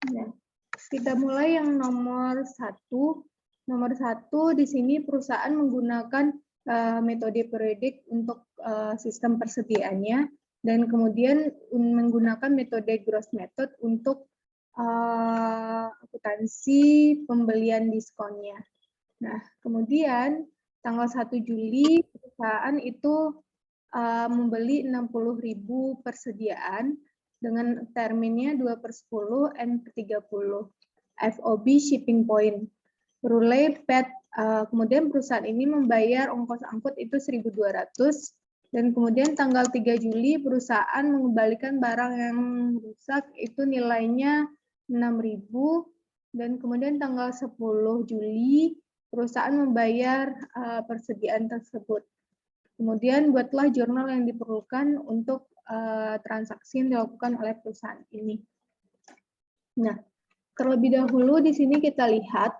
Nah, kita mulai yang nomor 1. Nomor 1 di sini perusahaan menggunakan metode periodik untuk sistem persediaannya, dan kemudian menggunakan metode gross method untuk akuntansi pembelian diskonnya. Nah, kemudian tanggal 1 Juli perusahaan itu membeli 60.000 persediaan dengan terminnya 2/10 N/30 FOB shipping point. Rule PET, kemudian perusahaan ini membayar ongkos angkut itu 1.200, dan kemudian tanggal 3 Juli perusahaan mengembalikan barang yang rusak itu nilainya 6.000, dan kemudian tanggal 10 Juli perusahaan membayar persediaan tersebut. Kemudian buatlah jurnal yang diperlukan untuk transaksi yang dilakukan oleh perusahaan ini. Nah, terlebih dahulu di sini kita lihat,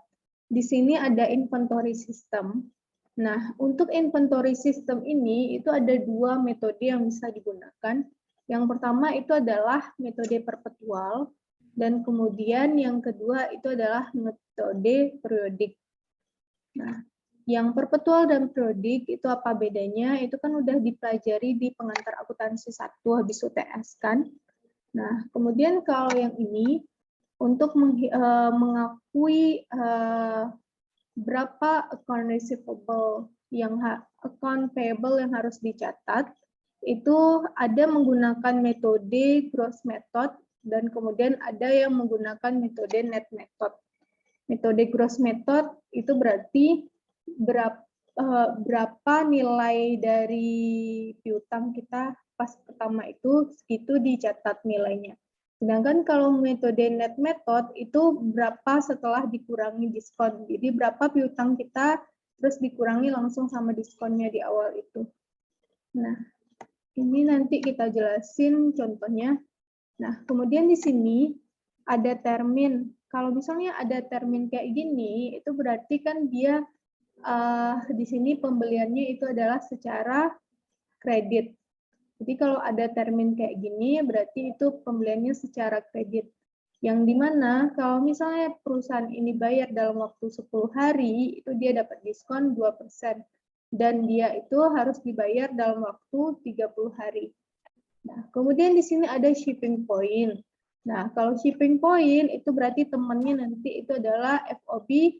di sini ada inventory system. Nah, untuk inventory system ini itu ada 2 metode yang bisa digunakan. Yang pertama itu adalah metode perpetual, dan kemudian yang kedua itu adalah metode periodik. Nah, yang perpetual dan periodik itu apa bedanya? Itu kan udah dipelajari di pengantar akuntansi 1 habis UTS kan. Nah, kemudian kalau yang ini untuk mengakui berapa account receivable account payable yang harus dicatat, itu ada menggunakan metode gross method, dan kemudian ada yang menggunakan metode net method. Metode gross method itu berarti berapa nilai dari piutang kita pas pertama itu dicatat nilainya. Sedangkan kalau metode net method itu berapa setelah dikurangi diskon. Jadi berapa piutang kita terus dikurangi langsung sama diskonnya di awal itu. Nah, ini nanti kita jelasin contohnya. Nah, kemudian di sini ada termin. Kalau misalnya ada termin kayak gini, itu berarti kan dia di sini pembeliannya itu adalah secara kredit. Jadi kalau ada termin kayak gini, berarti itu pembeliannya secara kredit. Yang dimana kalau misalnya perusahaan ini bayar dalam waktu 10 hari, itu dia dapat diskon 2%. Dan dia itu harus dibayar dalam waktu 30 hari. Nah, kemudian di sini ada shipping point. Nah, kalau shipping point itu berarti temannya nanti itu adalah FOB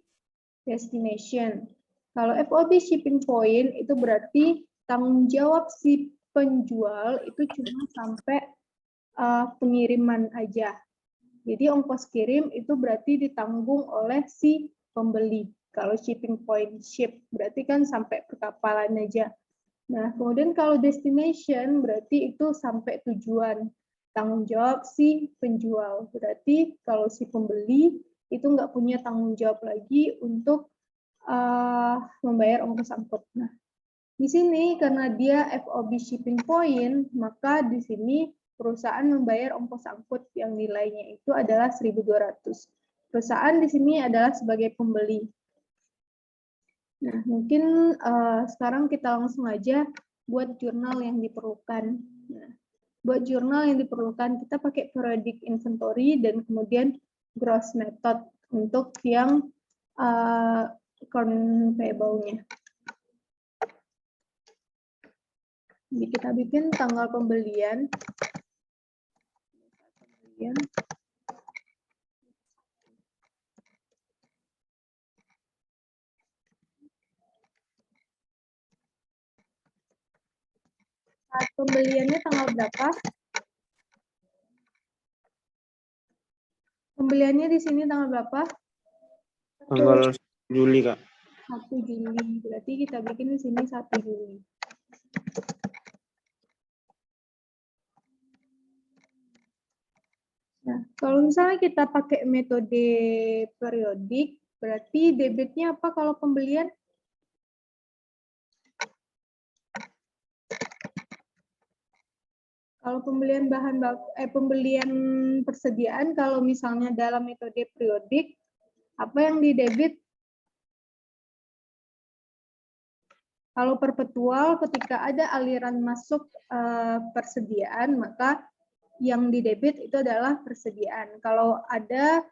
destination. Kalau FOB shipping point itu berarti tanggung jawab si penjual itu cuma sampai pengiriman aja. Jadi ongkos kirim itu berarti ditanggung oleh si pembeli. Kalau shipping point ship berarti kan sampai perkapalan aja. Nah, kemudian kalau destination berarti itu sampai tujuan. Tanggung jawab si penjual. Berarti kalau si pembeli itu nggak punya tanggung jawab lagi untuk membayar ongkos angkut. Nah, di sini karena dia FOB shipping point, maka di sini perusahaan membayar ongkos angkut yang nilainya itu adalah 1.200. Perusahaan di sini adalah sebagai pembeli. Nah, mungkin sekarang kita langsung aja buat jurnal yang diperlukan. Nah, buat jurnal yang diperlukan, kita pakai periodic inventory dan kemudian gross method untuk yang account payable-nya. Jadi kita bikin tanggal pembelian. Saat pembeliannya tanggal berapa? Pembeliannya di sini tanggal berapa? Tanggal Juli, Kak. 1 Juli. Berarti kita bikin di sini 1 Juli. Nah, kalau misalnya kita pakai metode periodik, berarti debitnya apa kalau pembelian? Kalau pembelian pembelian persediaan, kalau misalnya dalam metode periodik, apa yang didebit? Kalau perpetual, ketika ada aliran masuk persediaan, maka yang di debit itu adalah persediaan. Kalau ada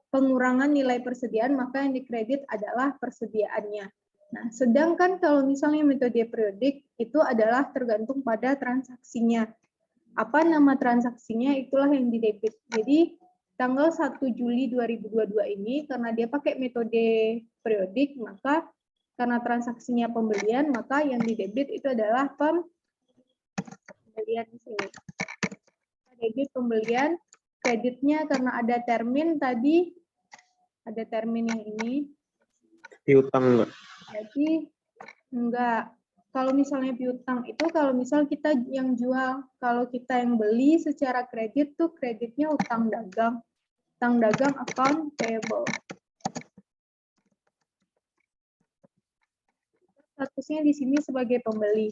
pengurangan nilai persediaan, maka yang dikredit adalah persediaannya. Nah, sedangkan kalau misalnya metode periodik itu adalah tergantung pada transaksinya. Apa nama transaksinya, itulah yang didebit. Jadi, tanggal 1 Juli 2022 ini, karena dia pakai metode periodik, maka karena transaksinya pembelian, maka yang didebit itu adalah pembelian di sini. Debit pembelian, kreditnya karena ada termin tadi, ada termin yang ini. Piutang enggak? Jadi enggak. Kalau misalnya piutang itu kalau misal kita yang jual, kalau kita yang beli secara kredit tuh kreditnya utang dagang. Utang dagang account payable. Statusnya di sini sebagai pembeli.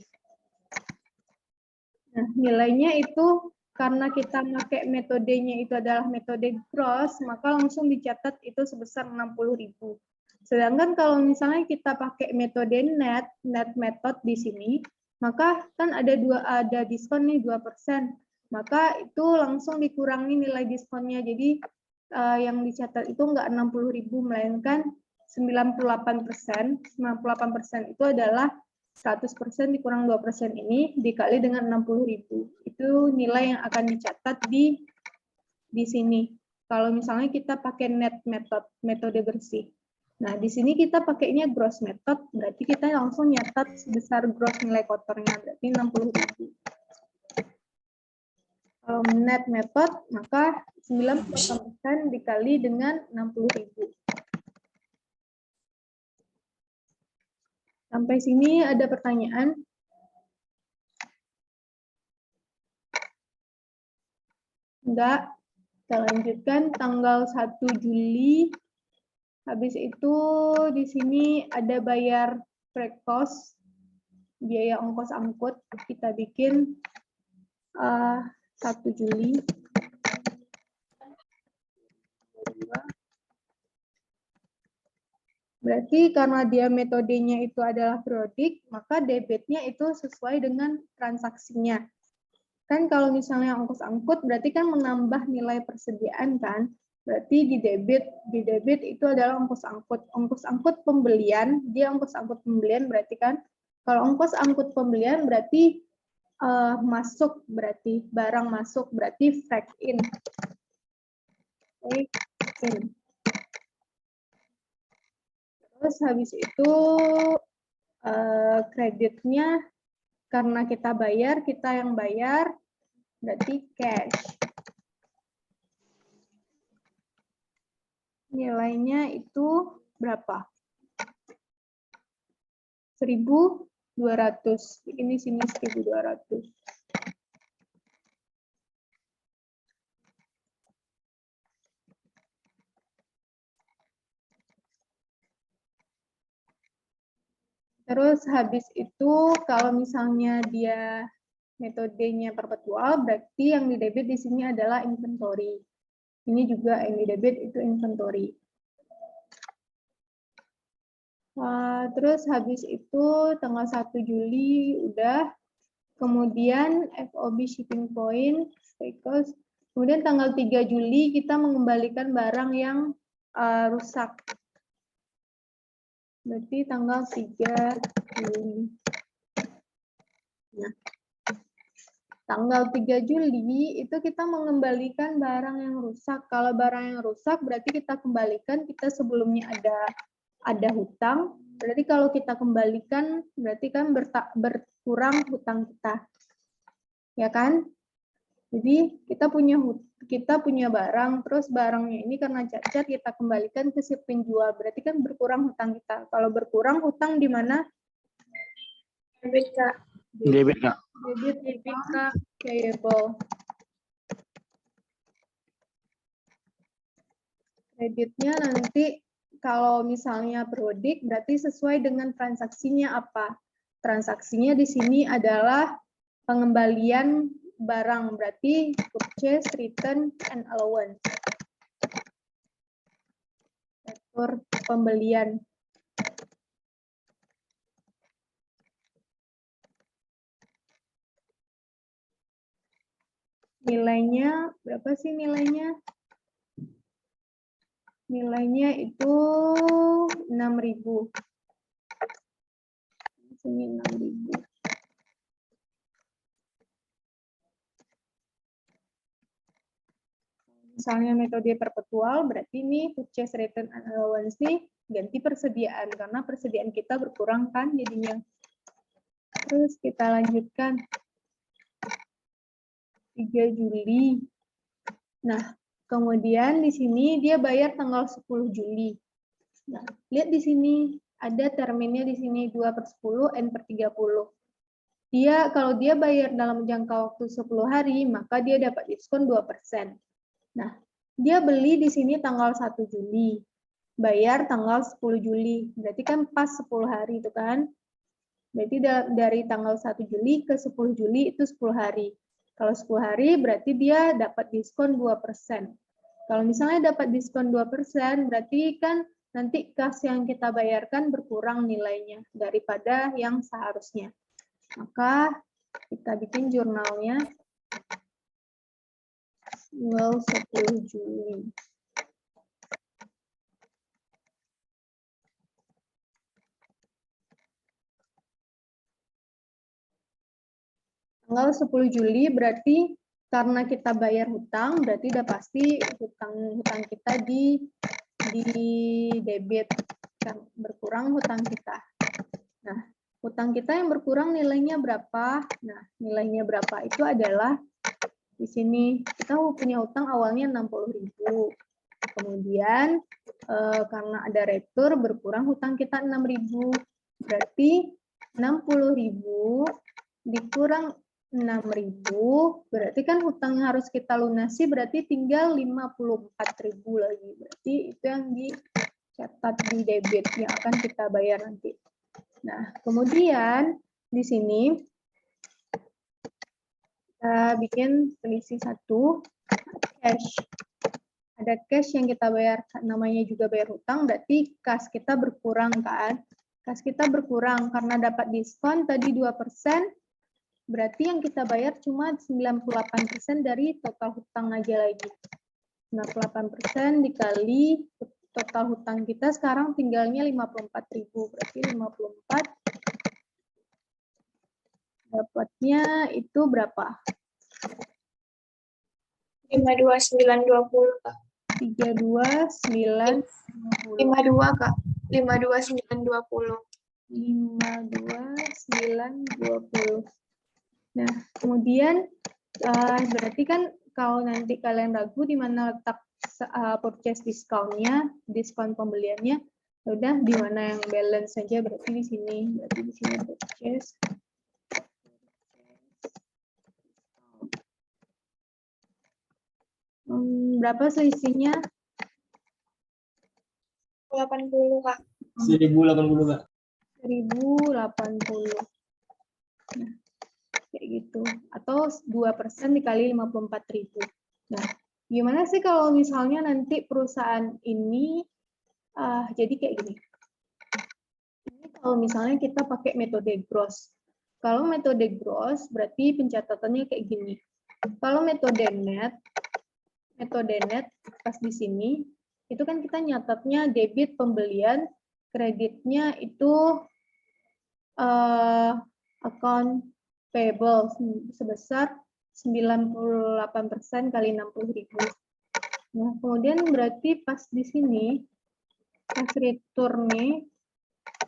Nah, nilainya itu karena kita pakai metodenya itu adalah metode gross, maka langsung dicatat itu sebesar 60.000. Sedangkan kalau misalnya kita pakai metode net method di sini, maka kan ada diskon nih 2%. Maka itu langsung dikurangi nilai diskonnya. Jadi yang dicatat itu enggak 60.000 melainkan 98%. 98% itu adalah 100% dikurang 2% ini dikali dengan 60.000. Itu nilai yang akan dicatat di sini. Kalau misalnya kita pakai net method, metode bersih. Nah, di sini kita pakainya gross method, berarti kita langsung nyatat sebesar gross nilai kotornya, berarti 60.000. Kalau net method, maka 98% dikali dengan 60.000. Sampai sini ada pertanyaan? Enggak. Kita lanjutkan tanggal 1 Juli. Habis itu di sini ada bayar freight cost, biaya ongkos angkut. Kita bikin 1 Juli. Berarti karena dia metodenya itu adalah periodik, maka debitnya itu sesuai dengan transaksinya. Kan kalau misalnya ongkos angkut berarti kan menambah nilai persediaan kan? Berarti di debit itu adalah ongkos angkut. Ongkos angkut pembelian, dia ongkos angkut pembelian berarti kan kalau ongkos angkut pembelian berarti masuk, berarti barang masuk, berarti freight in. Terus habis itu kreditnya karena kita yang bayar, berarti cash. Nilainya itu berapa? 1.200. Ini sini 1.200. Terus habis itu kalau misalnya dia metodenya perpetual, berarti yang didebit di sini adalah inventory. Ini juga yang didebit itu inventory. Terus habis itu tanggal 1 Juli udah. Kemudian FOB shipping point, cost. Kemudian tanggal 3 Juli kita mengembalikan barang yang rusak. Berarti tanggal 3 Juli. Nah, tanggal 3 Juli itu kita mengembalikan barang yang rusak. Kalau barang yang rusak berarti kita kembalikan, kita sebelumnya ada hutang. Berarti kalau kita kembalikan berarti kan berkurang hutang kita. Ya kan? Jadi kita punya barang, terus barangnya ini karena cacat kita kembalikan ke si penjual, berarti kan berkurang hutang kita. Kalau berkurang hutang di mana? Debit, Kak. Debit, Kak. Debit, Kak. Payable. Kreditnya nanti kalau misalnya periodik berarti sesuai dengan transaksinya apa? Transaksinya di sini adalah pengembalian barang, berarti purchase, return, and allowance. Sektor pembelian. Nilainya berapa sih nilainya? Nilainya itu 6.000. Sini 6.000. Misalnya metode perpetual, berarti ini purchase return allowance nih ganti persediaan, karena persediaan kita berkurang kan jadinya. Terus kita lanjutkan. 3 Juli. Nah, kemudian di sini dia bayar tanggal 10 Juli. Nah, lihat di sini ada terminnya di sini 2/10 N/30. Kalau dia bayar dalam jangka waktu 10 hari, maka dia dapat diskon 2%. Nah, dia beli di sini tanggal 1 Juli. Bayar tanggal 10 Juli. Berarti kan pas 10 hari itu kan. Berarti dari tanggal 1 Juli ke 10 Juli itu 10 hari. Kalau 10 hari berarti dia dapat diskon 2%. Kalau misalnya dapat diskon 2%, berarti kan nanti kas yang kita bayarkan berkurang nilainya daripada yang seharusnya. Maka kita bikin jurnalnya tanggal 10 Juli. Tanggal 10 Juli berarti karena kita bayar hutang, berarti udah pasti hutang kita di debit, kan berkurang hutang kita. Nah, hutang kita yang berkurang nilainya berapa? Nah, nilainya berapa itu adalah di sini kita punya hutang awalnya 60.000. Kemudian karena ada retur berkurang hutang kita 6.000. Berarti 60.000 dikurang 6.000, berarti kan hutang yang harus kita lunasi berarti tinggal 54.000 lagi. Berarti itu yang dicatat di debit yang akan kita bayar nanti. Nah, kemudian di sini kita bikin selisih 1, cash. Ada cash yang kita bayar, namanya juga bayar hutang, berarti kas kita berkurang kan? Kas kita berkurang karena dapat diskon tadi 2%, berarti yang kita bayar cuma 98% dari total hutang aja lagi. 98% dikali total hutang kita sekarang tinggalnya 54.000. Berarti 54 dapatnya itu berapa? 52.920, Kak. 32.920. 52, Kak. 52.920. 52.920. Nah, kemudian berarti kan kalau nanti kalian ragu di mana letak purchase discount-nya, diskon pembeliannya, udah di mana yang balance saja, berarti di sini. Berarti di sini purchase. Berapa selisihnya? 80, Kak. 1.080, Kak. 1.080. Nah, kayak gitu. Atau 2% dikali 54.000. Nah, gimana sih kalau misalnya nanti perusahaan ini jadi kayak gini. Ini kalau misalnya kita pakai metode gross. Kalau metode gross berarti pencatatannya kayak gini. Kalau metode net pas di sini itu kan kita nyatatnya debit pembelian, kreditnya itu account payable sebesar 98% kali 60.000. Nah, kemudian berarti pas di sini pas return nih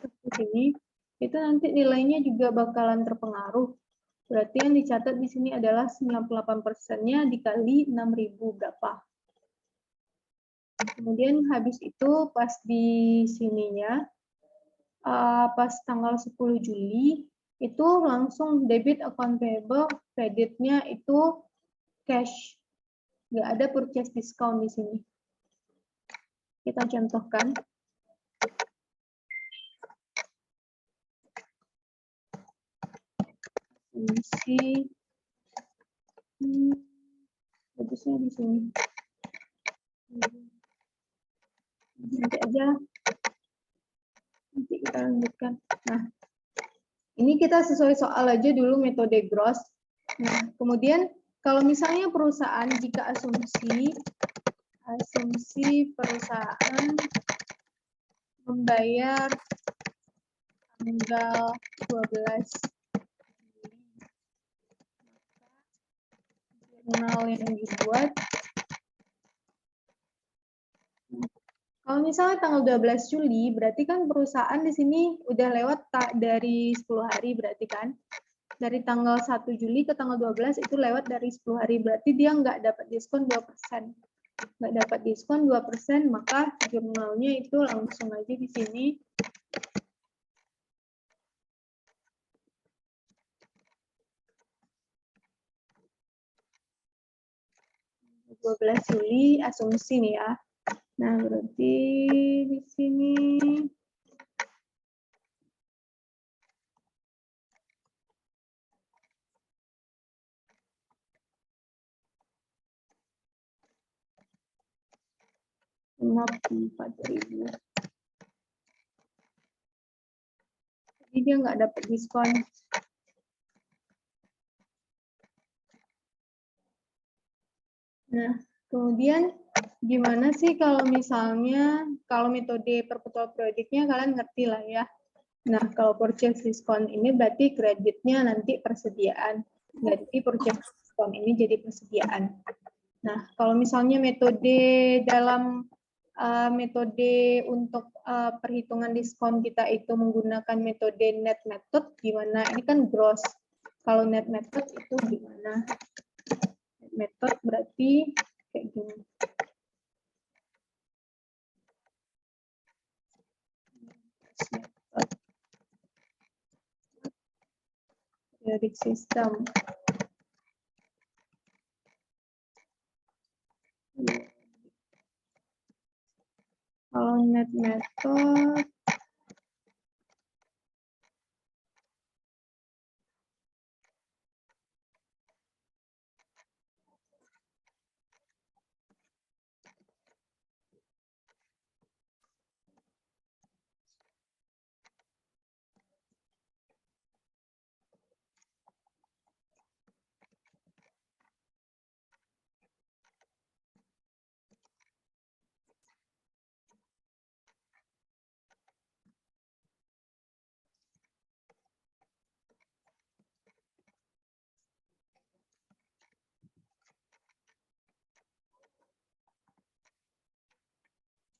di sini itu nanti nilainya juga bakalan terpengaruh. Berarti yang dicatat di sini adalah 98%-nya dikali 6.000 berapa. Kemudian habis itu pas di sininya, pas tanggal 10 Juli, itu langsung debit account payable, kreditnya itu cash. Nggak ada purchase discount di sini. Kita contohkan. Isi bagusnya di sini. Nanti aja. Nanti kita lanjutkan. Nah, ini kita sesuai soal aja dulu metode gross. Nah, kemudian kalau misalnya perusahaan, jika asumsi perusahaan membayar tanggal 12 jurnal yang dibuat, kalau misalnya tanggal 12 Juli, berarti kan perusahaan di sini udah lewat dari 10 hari berarti kan. Dari tanggal 1 Juli ke tanggal 12 itu lewat dari 10 hari, berarti dia nggak dapat diskon 2%. Nggak dapat diskon 2%, maka jurnalnya itu langsung aja di sini. Juli asumsi nih ya. Nah, berarti di sini Rp54.000. Jadi dia nggak dapat diskon. Nah, kemudian gimana sih kalau misalnya, kalau metode perpetual proyeknya kalian ngerti lah ya. Nah, kalau purchase diskon ini berarti kreditnya nanti persediaan. Berarti purchase diskon ini jadi persediaan. Nah, kalau misalnya metode dalam metode untuk perhitungan diskon kita itu menggunakan metode net method, gimana? Ini kan gross. Kalau net method itu gimana? Net method berarti kayak gini. Periodic system. Kalau net method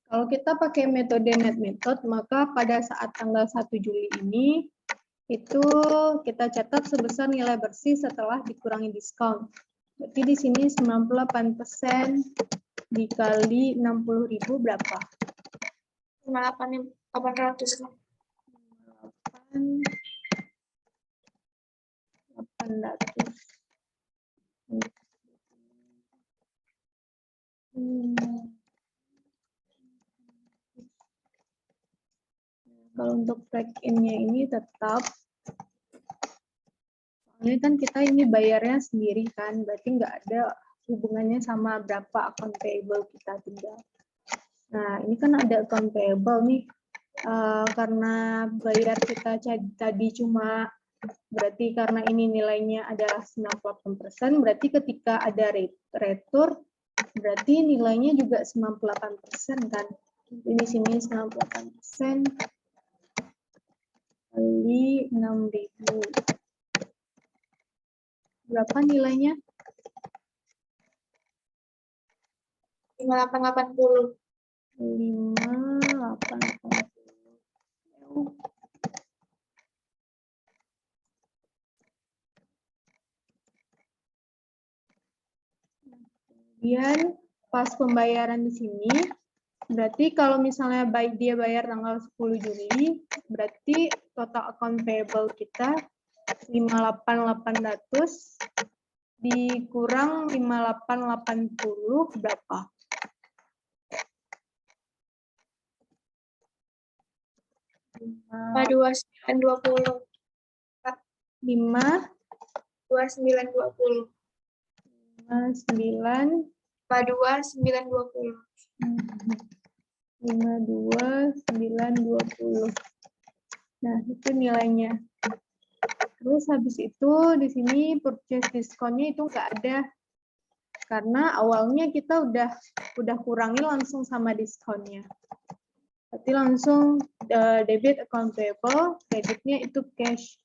kalau kita pakai metode net method, maka pada saat tanggal 1 Juli ini, itu kita catat sebesar nilai bersih setelah dikurangi diskon. Berarti di sini 98% dikali 60.000 berapa? 800. 800. Kalau untuk break-in-nya ini tetap, soalnya kan kita ini bayarnya sendiri kan, berarti nggak ada hubungannya sama berapa account payable kita tinggal. Nah, ini kan ada account payable nih, karena bayar kita tadi cuma, berarti karena ini nilainya adalah 98%, berarti ketika ada retur, berarti nilainya juga 98% kan. Jadi di sini 98%. Kali 6.000. Berapa nilainya? 5880. 5880. Kemudian pas pembayaran di sini, berarti kalau misalnya dia bayar tanggal 10 Juli, berarti total account payable kita 58.800 dikurang 5880 berapa? 2920. 5920. 52.920. Nah, itu nilainya. Terus habis itu di sini purchase diskonnya itu nggak ada. Karena awalnya kita udah kurangi langsung sama diskonnya. Berarti langsung debit account payable, kreditnya itu cash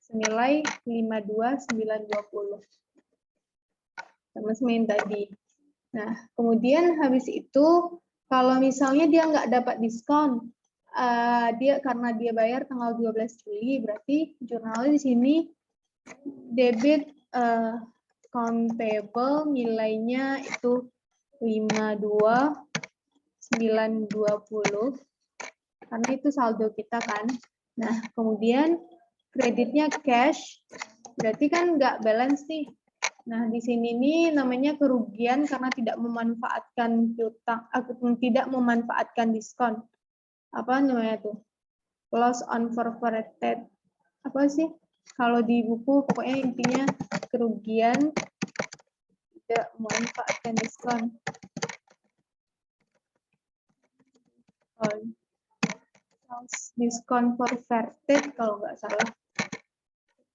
senilai 52.920. Sama yang tadi. Nah, kemudian habis itu kalau misalnya dia nggak dapat diskon, karena dia bayar tanggal 12 Juli, berarti jurnalnya di sini debit account payable nilainya itu 52.920 karena itu saldo kita kan. Nah, kemudian kreditnya cash, berarti kan nggak balance nih. Nah, di sini nih namanya kerugian karena tidak memanfaatkan piutang, tidak memanfaatkan diskon. Apa namanya tuh? Loss on forfeited. Apa sih? Kalau di buku pokoknya intinya kerugian tidak memanfaatkan diskon. Diskon forfeited kalau nggak salah.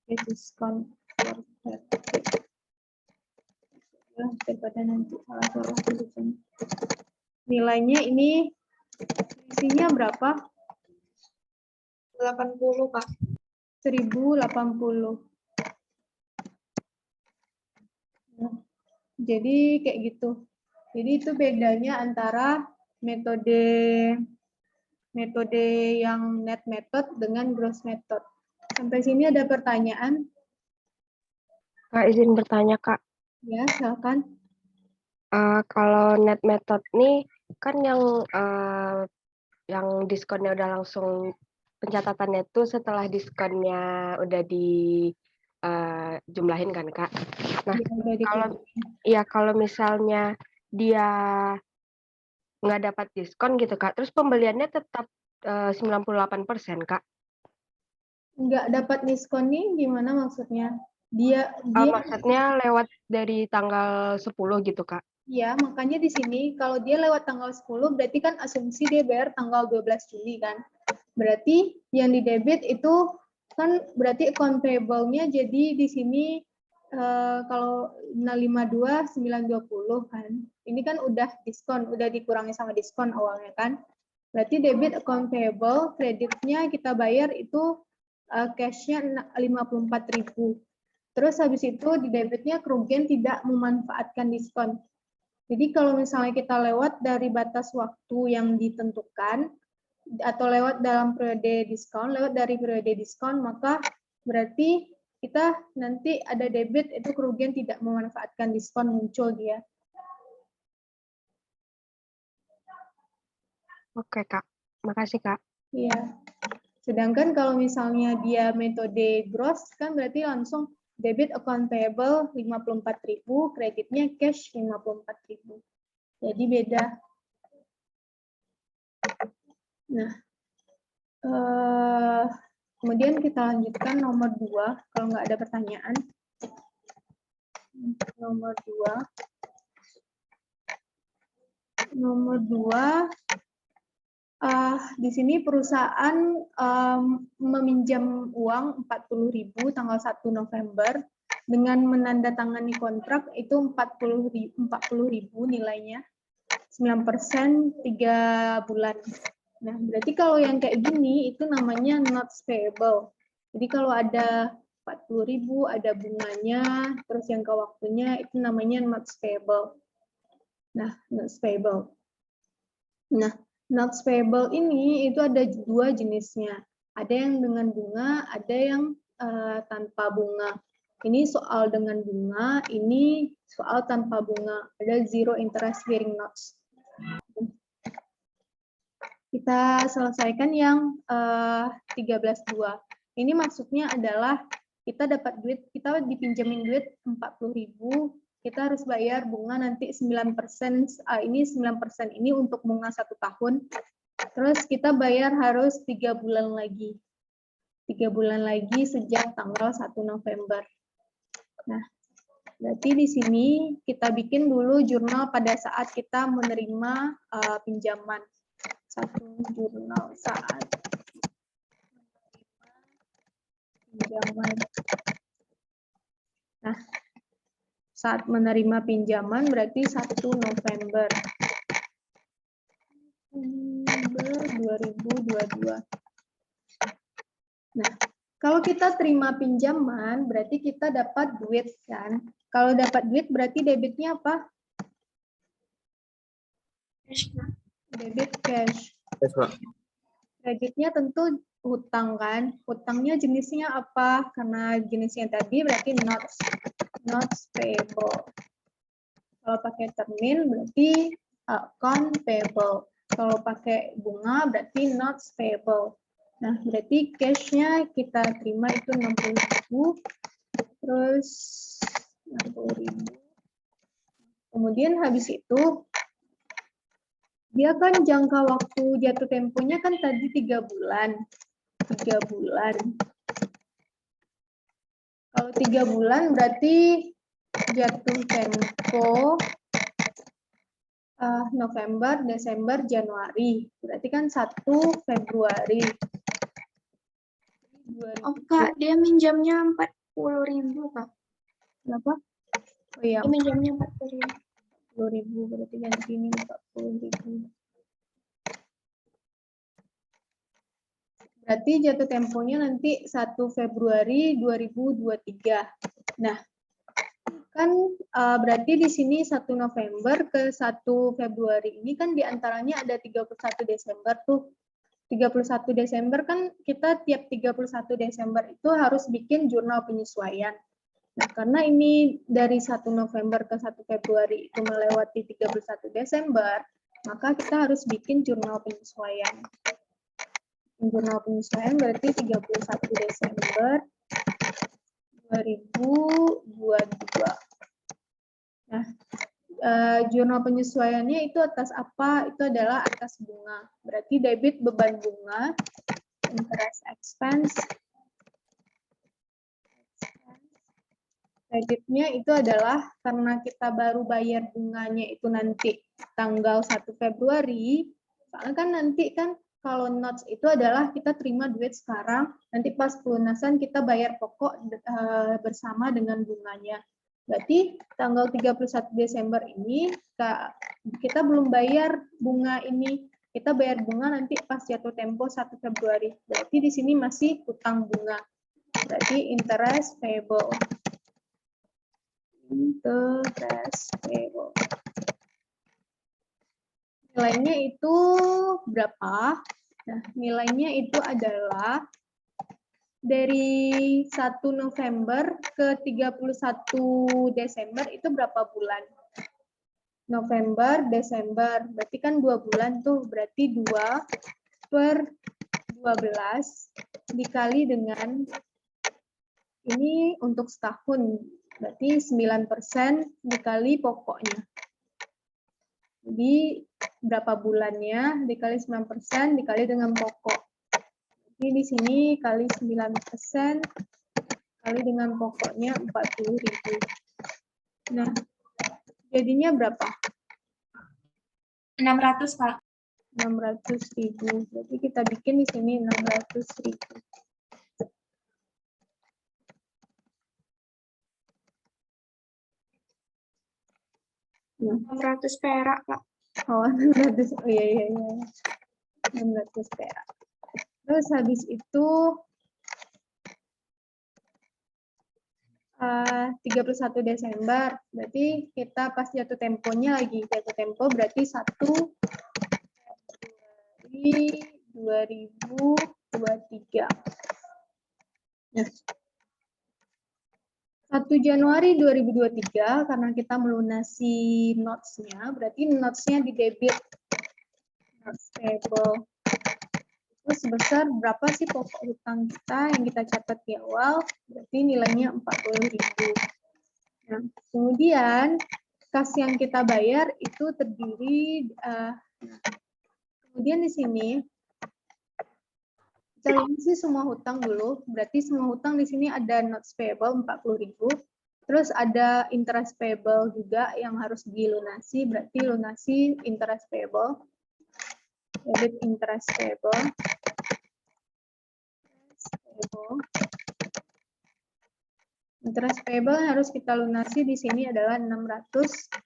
Diskon forfeited. Daripada nanti salah tulisan. Nilainya ini isinya berapa? 80, Kak. 1080. Nah, jadi kayak gitu. Jadi itu bedanya antara metode yang net method dengan gross method. Sampai sini ada pertanyaan? Kak, izin bertanya, Kak. Ya, silakan. Kalau net method nih, kan yang diskonnya udah langsung, pencatatannya itu setelah diskonnya udah jumlahin kan, Kak? Nah, kalau misalnya dia nggak dapat diskon gitu, Kak, terus pembeliannya tetap 98%, Kak? Nggak dapat diskon nih gimana maksudnya? Dia Maksudnya lewat dari tanggal 10 gitu, Kak? Ya, makanya di sini kalau dia lewat tanggal 10 berarti kan asumsi dia bayar tanggal 12 Juli kan. Berarti yang di debit itu kan berarti account payable-nya jadi di sini kalau 52.920 kan. Ini kan udah diskon, udah dikurangi sama diskon awalnya kan. Berarti debit account payable, kreditnya kita bayar itu cash-nya 54.000. Terus habis itu di debitnya kerugian tidak memanfaatkan diskon. Jadi kalau misalnya kita lewat dari batas waktu yang ditentukan atau lewat dalam periode diskon, maka berarti kita nanti ada debit itu kerugian tidak memanfaatkan diskon muncul dia. Oke, Kak. Makasih, Kak. Iya. Sedangkan kalau misalnya dia metode gross kan berarti langsung debit account payable 54.000, kreditnya cash 54.000. Jadi beda. Nah, kemudian kita lanjutkan nomor 2, kalau nggak ada pertanyaan. Nomor 2, di sini perusahaan meminjam uang 40.000 tanggal 1 November dengan menandatangani kontrak itu 40.000 nilainya, 9% 3 bulan. Nah, berarti kalau yang kayak gini itu namanya notes payable. Jadi kalau ada 40.000, ada bunganya, terus yang ke waktunya itu namanya notes payable. Nah, notes payable. Nah, notes payable ini itu ada 2 jenisnya. Ada yang dengan bunga, ada yang tanpa bunga. Ini soal dengan bunga, ini soal tanpa bunga. Ada zero interest bearing notes. Kita selesaikan yang 13.2. Ini maksudnya adalah kita dapat duit, kita dipinjemin duit 40.000, kita harus bayar bunga nanti 9%, ini 9% ini untuk bunga 1 tahun. Terus kita bayar harus 3 bulan lagi. 3 bulan lagi sejak tanggal 1 November. Nah, berarti di sini kita bikin dulu jurnal pada saat kita menerima pinjaman. Satu jurnal saat pinjaman. Nah, saat menerima pinjaman berarti 1 November 2022. Nah, kalau kita terima pinjaman berarti kita dapat duit kan. Kalau dapat duit berarti debitnya apa? Cash, Kak. Debit cash. Yes, Kak. Kreditnya tentu hutang kan. Hutangnya jenisnya apa? Karena jenisnya tadi berarti notes payable. Kalau pakai termin berarti account payable. Kalau pakai bunga berarti notes payable. Nah, berarti cash-nya kita terima itu 60.000. Terus 60.000. Kemudian habis itu dia kan jangka waktu jatuh temponya kan tadi 3 bulan. 3 bulan. Kalau 3 bulan berarti jatuh tempo November, Desember, Januari. Berarti kan 1 Februari. Oh, Kak, dia minjamnya 40.000, Kak. Kenapa? Oh iya, Dia minjamnya 40.000. 10.000 berarti ganti ini 40.000. Berarti jatuh temponya nanti 1 Februari 2023. Nah, kan berarti di sini 1 November ke 1 Februari ini kan diantaranya ada 31 Desember tuh. 31 Desember kan kita tiap 31 Desember itu harus bikin jurnal penyesuaian. Nah, karena ini dari 1 November ke 1 Februari itu melewati 31 Desember, maka kita harus bikin jurnal penyesuaian. Jurnal penyesuaian berarti 31 Desember 2022. Nah, jurnal penyesuaiannya itu atas apa? Itu adalah atas bunga. Berarti debit beban bunga, interest expense. Kreditnya itu adalah karena kita baru bayar bunganya itu nanti tanggal 1 Februari. Soalnya kan nanti kan kalau notes itu adalah kita terima duit sekarang, nanti pas pelunasan kita bayar pokok bersama dengan bunganya. Berarti tanggal 31 Desember ini kita belum bayar bunga ini. Kita bayar bunga nanti pas jatuh tempo 1 Februari. Berarti di sini masih hutang bunga. Berarti interest payable. Interest payable. Nilainya itu berapa? Nah, nilainya itu adalah dari 1 November ke 31 Desember itu berapa bulan? November, Desember. Berarti kan 2 bulan tuh. Berarti 2 per 12 dikali dengan ini untuk setahun. Berarti 9% dikali pokoknya. Jadi berapa bulannya dikali 9% dikali dengan pokok. Jadi di sini kali 9% kali dengan pokoknya 40.000. Nah, jadinya berapa? 600, Kak. 600.000. Berarti kita bikin di sini 600.000. Nah. 600 perak, Kak. Oh, 600. Oh iya. 600 perak. Terus habis itu 31 Desember. Berarti kita pas jatuh temponya lagi. Jatuh tempo berarti 1 Februari 2023. Nah, 1 Januari 2023 karena kita melunasi notes-nya, berarti notes-nya di debit notes payable. Itu sebesar berapa sih pokok hutang kita yang kita catat di awal? Berarti nilainya 40.000. Nah, kemudian kas yang kita bayar itu terdiri kemudian di sini kita isi semua hutang dulu. Berarti semua hutang di sini ada notes payable 40.000. Terus ada interest payable juga yang harus dilunasi. Berarti lunasi interest payable. Debit interest payable. Interest payable yang harus kita lunasi di sini adalah 600.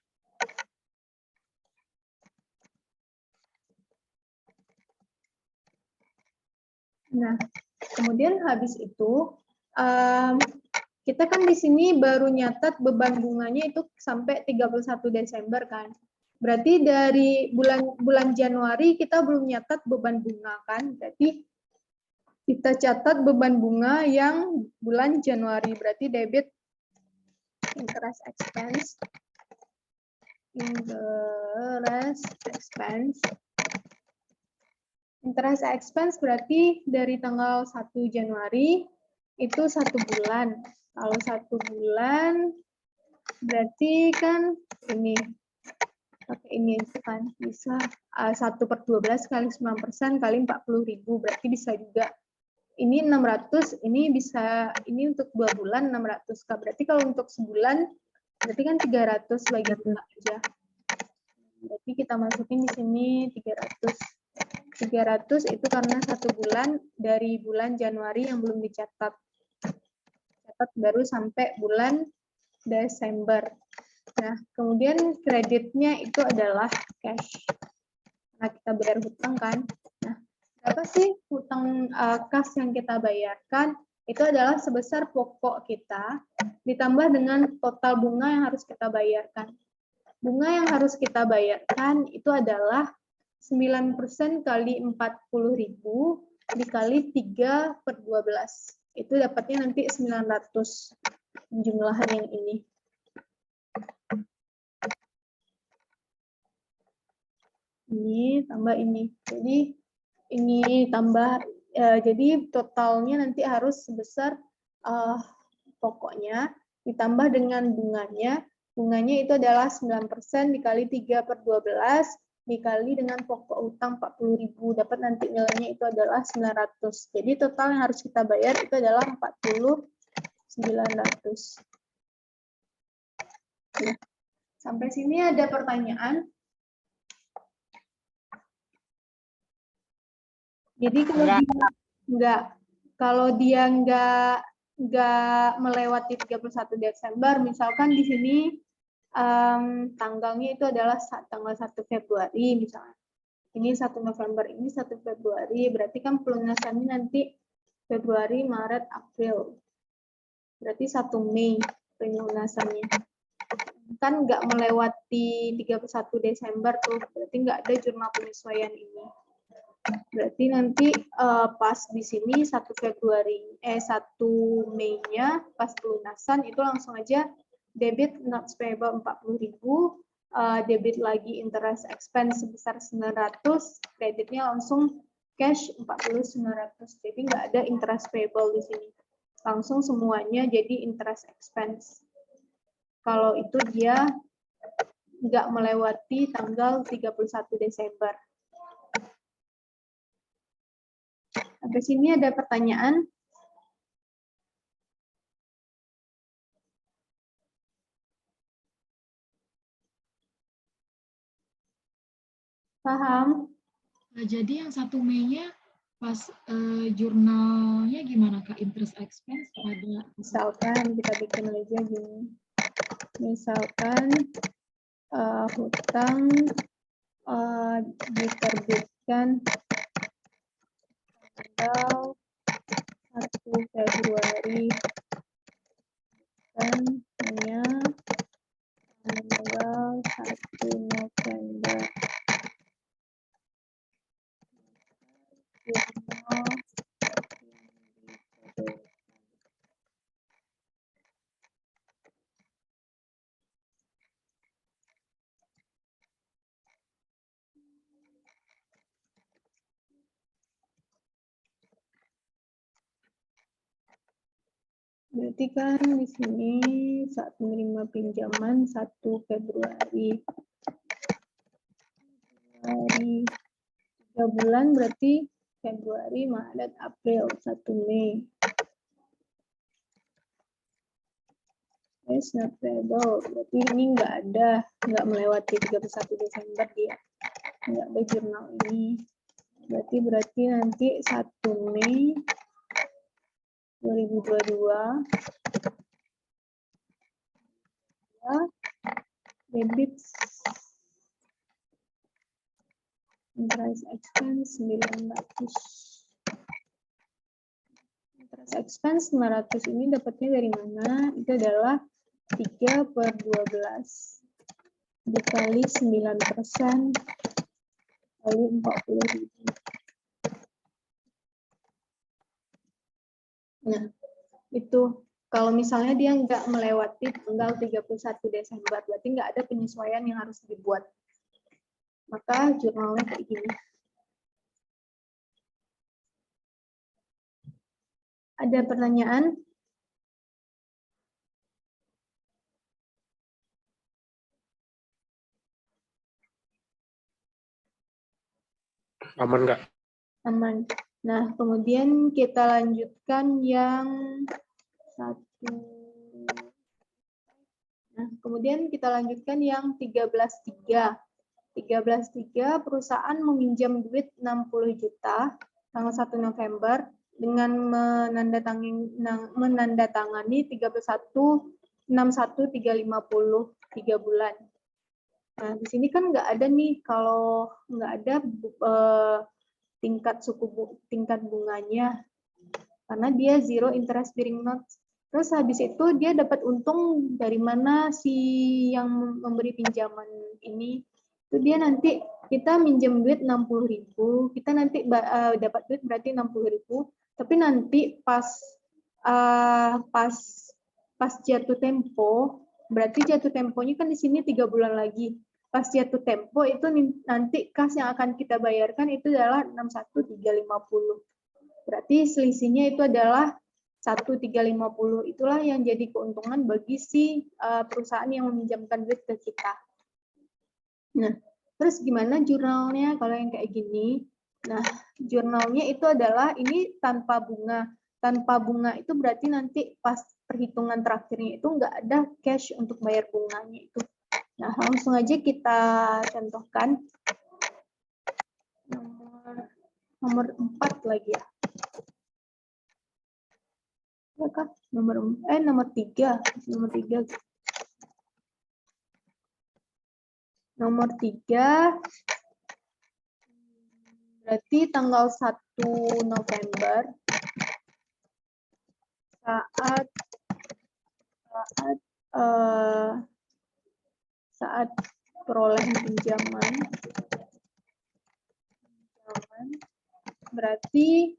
Nah, kemudian habis itu kita kan di sini baru nyatat beban bunganya itu sampai 31 Desember kan. Berarti dari bulan Januari kita belum nyatat beban bunga kan. Berarti kita catat beban bunga yang bulan Januari. Berarti debit interest expense. Interest expense berarti dari tanggal 1 Januari itu 1 bulan. Kalau 1 bulan berarti kan ini pakai ini kan bisa 1/12 kali 9% kali 40.000 berarti bisa juga ini 600 ini bisa ini untuk 2 bulan 600 Kak. Berarti kalau untuk sebulan berarti kan 300 bagi 2 aja. Berarti kita masukin di sini 300 itu karena 1 bulan dari bulan Januari yang belum dicatat. Catat baru sampai bulan Desember. Nah, kemudian kreditnya itu adalah cash. Nah, kita bayar hutang kan. Nah, berapa sih hutang kas yang kita bayarkan? Itu adalah sebesar pokok kita ditambah dengan total bunga yang harus kita bayarkan. Bunga yang harus kita bayarkan itu adalah 9% kali 40.000 dikali 3/12. Itu dapatnya nanti 900 jumlahan yang ini. Ini tambah ini. Jadi ini tambah jadi totalnya nanti harus sebesar pokoknya ditambah dengan bunganya. Bunganya itu adalah 9% dikali 3/12 dikali dengan pokok utang 40.000 dapat nanti nilainya itu adalah 900. Jadi total yang harus kita bayar itu adalah 40.900. Nah, sampai sini ada pertanyaan? Jadi kalau dia nggak melewati 31 Desember, misalkan di sini tanggalnya itu adalah tanggal 1 Februari misalnya. Ini 1 November, ini 1 Februari, berarti kan pelunasannya nanti Februari, Maret, April. Berarti 1 Mei pelunasannya. Kan nggak melewati 31 Desember tuh, berarti nggak ada jurnal penyesuaian ini. Berarti nanti pas di sini 1 Mei-nya pas pelunasan itu langsung aja debit notes payable 40.000, debit lagi interest expense sebesar 900, kreditnya langsung cash 40.900. Jadi nggak ada interest payable di sini. Langsung semuanya jadi interest expense. Kalau itu dia nggak melewati tanggal 31 Desember. Sampai sini ada pertanyaan? Paham? Nah, jadi yang 1 Mei-nya pas jurnalnya gimana Kak? Interest expense ada? Misalkan kita bikin aja gini. Misalkan hutang diterbitkan tanggal 1 Februari dan hanya tanggal 1 November. Berarti kan di sini saat menerima pinjaman 1 Februari. 3 bulan berarti Februari, Maret, April, 1 Mei. It's not payable. Berarti ini nggak melewati 31 Desember dia. Nggak ada jurnal ini. Berarti nanti 1 Mei 2022 debit interest expense 900. Interest expense 500 ini dapatnya dari mana? Itu adalah 3/12 dikali 9% kali 40.000. Nah, itu kalau misalnya dia nggak melewati tanggal 31 Desember, berarti nggak ada penyesuaian yang harus dibuat. Maka jurnalnya kayak gini. Ada pertanyaan? Aman nggak? Aman. Nah, kemudian kita lanjutkan yang satu. Nah, kemudian kita lanjutkan yang 13.3. 13.3 perusahaan meminjam duit 60 juta tanggal 1 November dengan menandatangani 31/61/350 3 bulan. Nah, di sini kan nggak ada nih, kalau nggak ada tingkat bunganya karena dia zero interest bearing notes. Terus habis itu dia dapat untung dari mana si yang memberi pinjaman ini? Itu dia nanti kita minjem duit 60.000, kita nanti dapat duit berarti 60.000, tapi nanti pas jatuh tempo, berarti jatuh temponya kan di sini 3 bulan lagi. Pas jatuh tempo itu nanti kas yang akan kita bayarkan itu adalah 61.350. Berarti selisihnya itu adalah 1.350. Itulah yang jadi keuntungan bagi si perusahaan yang meminjamkan duit ke kita. Nah, terus gimana jurnalnya kalau yang kayak gini? Nah, jurnalnya itu adalah ini tanpa bunga. Tanpa bunga itu berarti nanti pas perhitungan terakhirnya itu nggak ada cash untuk bayar bunganya itu. Nah, langsung aja kita contohkan. Nomor 4 lagi ya. Apakah? Nomor 3. Nomor 3. Nomor 3 berarti tanggal 1 November saat perolehan pinjaman berarti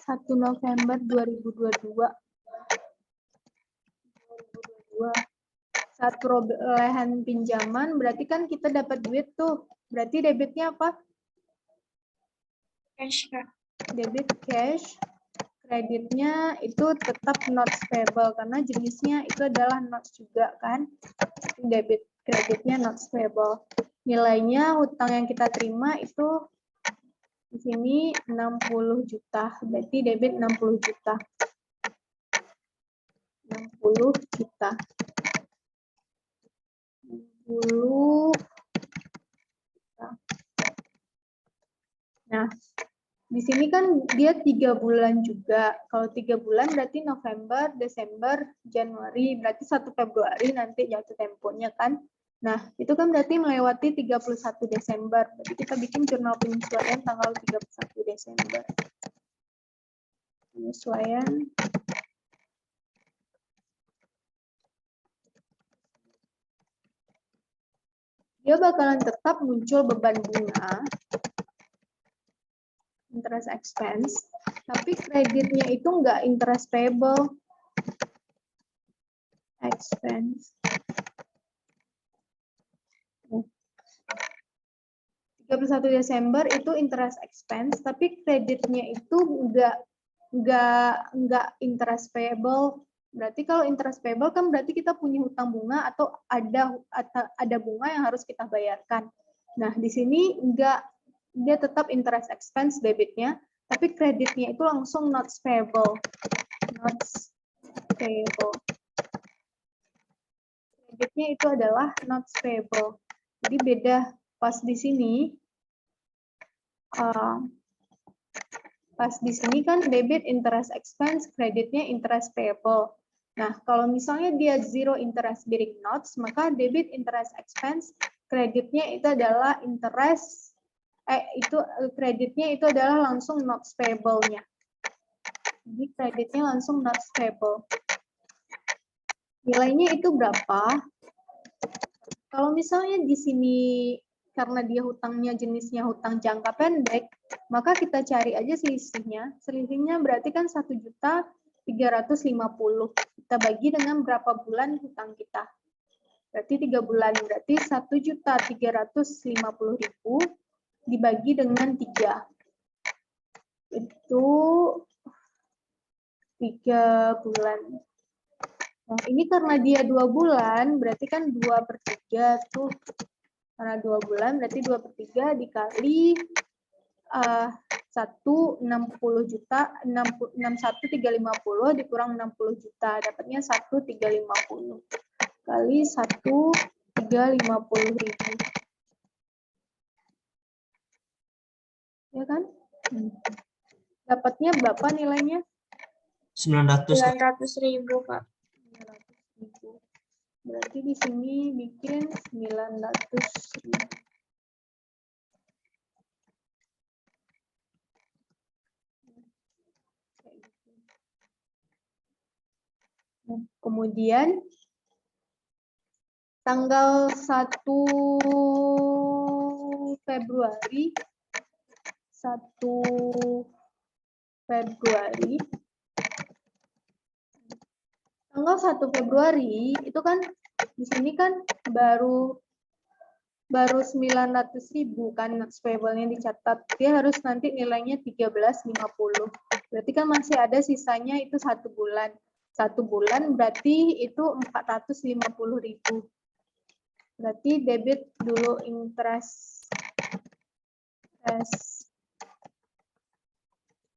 1 November 2022 saat perolehan pinjaman berarti kan kita dapat duit tuh, berarti debitnya apa? Cash, Kak. Debit cash, kreditnya itu tetap notes payable karena jenisnya itu adalah notes juga kan. Debit kreditnya notes payable. Nilainya hutang yang kita terima itu di sini 60 juta. Berarti debit 60 juta. 60 juta. 60 juta. Nah, di sini kan dia 3 bulan juga. Kalau 3 bulan berarti November, Desember, Januari. Berarti 1 Februari nanti jatuh temponya kan. Nah, itu kan berarti melewati 31 Desember. Berarti kita bikin jurnal penyesuaian tanggal 31 Desember. Penyesuaian. Dia bakalan tetap muncul beban bunga. Interest expense, tapi kreditnya itu nggak interest payable. Expense. 31 Desember itu interest expense, tapi kreditnya itu nggak interest payable. Berarti kalau interest payable kan berarti kita punya hutang bunga atau ada bunga yang harus kita bayarkan. Nah, di sini dia tetap interest expense debitnya, tapi kreditnya itu langsung notes payable. Notes payable. Kreditnya itu adalah notes payable. Jadi beda pas di sini. Pas di sini kan debit interest expense, kreditnya interest payable. Nah, kalau misalnya dia zero interest bearing notes, maka debit interest expense kreditnya itu adalah kreditnya itu adalah langsung notes payable-nya. Jadi kreditnya langsung notes payable. Nilainya itu berapa? Kalau misalnya di sini karena dia hutangnya jenisnya hutang jangka pendek, maka kita cari aja selisihnya. Selisihnya berarti kan 1.350.000. Kita bagi dengan berapa bulan hutang kita. Berarti 3 bulan. Berarti 1.350.000 dibagi dengan 3. Itu 3 bulan. Nah, ini karena dia 2 bulan, berarti kan 2/3 tuh. Karena 2 bulan, berarti 2/3 dikali 160 juta, 61.350 dikurang 60 juta, dapatnya 1.350 kali 1.350.000. Ya kan? Dapatnya berapa nilainya? 900.000, Kak. 900.000. Berarti di sini bikin 900.000. Nah, kemudian tanggal 1 Februari 1 Februari tanggal 1 Februari itu kan di sini kan baru 900.000 kan notes payable-nya dicatat. Dia harus nanti nilainya 1350. Berarti kan masih ada sisanya itu 1 bulan. 1 bulan berarti itu 450.000. Berarti debit dulu interest.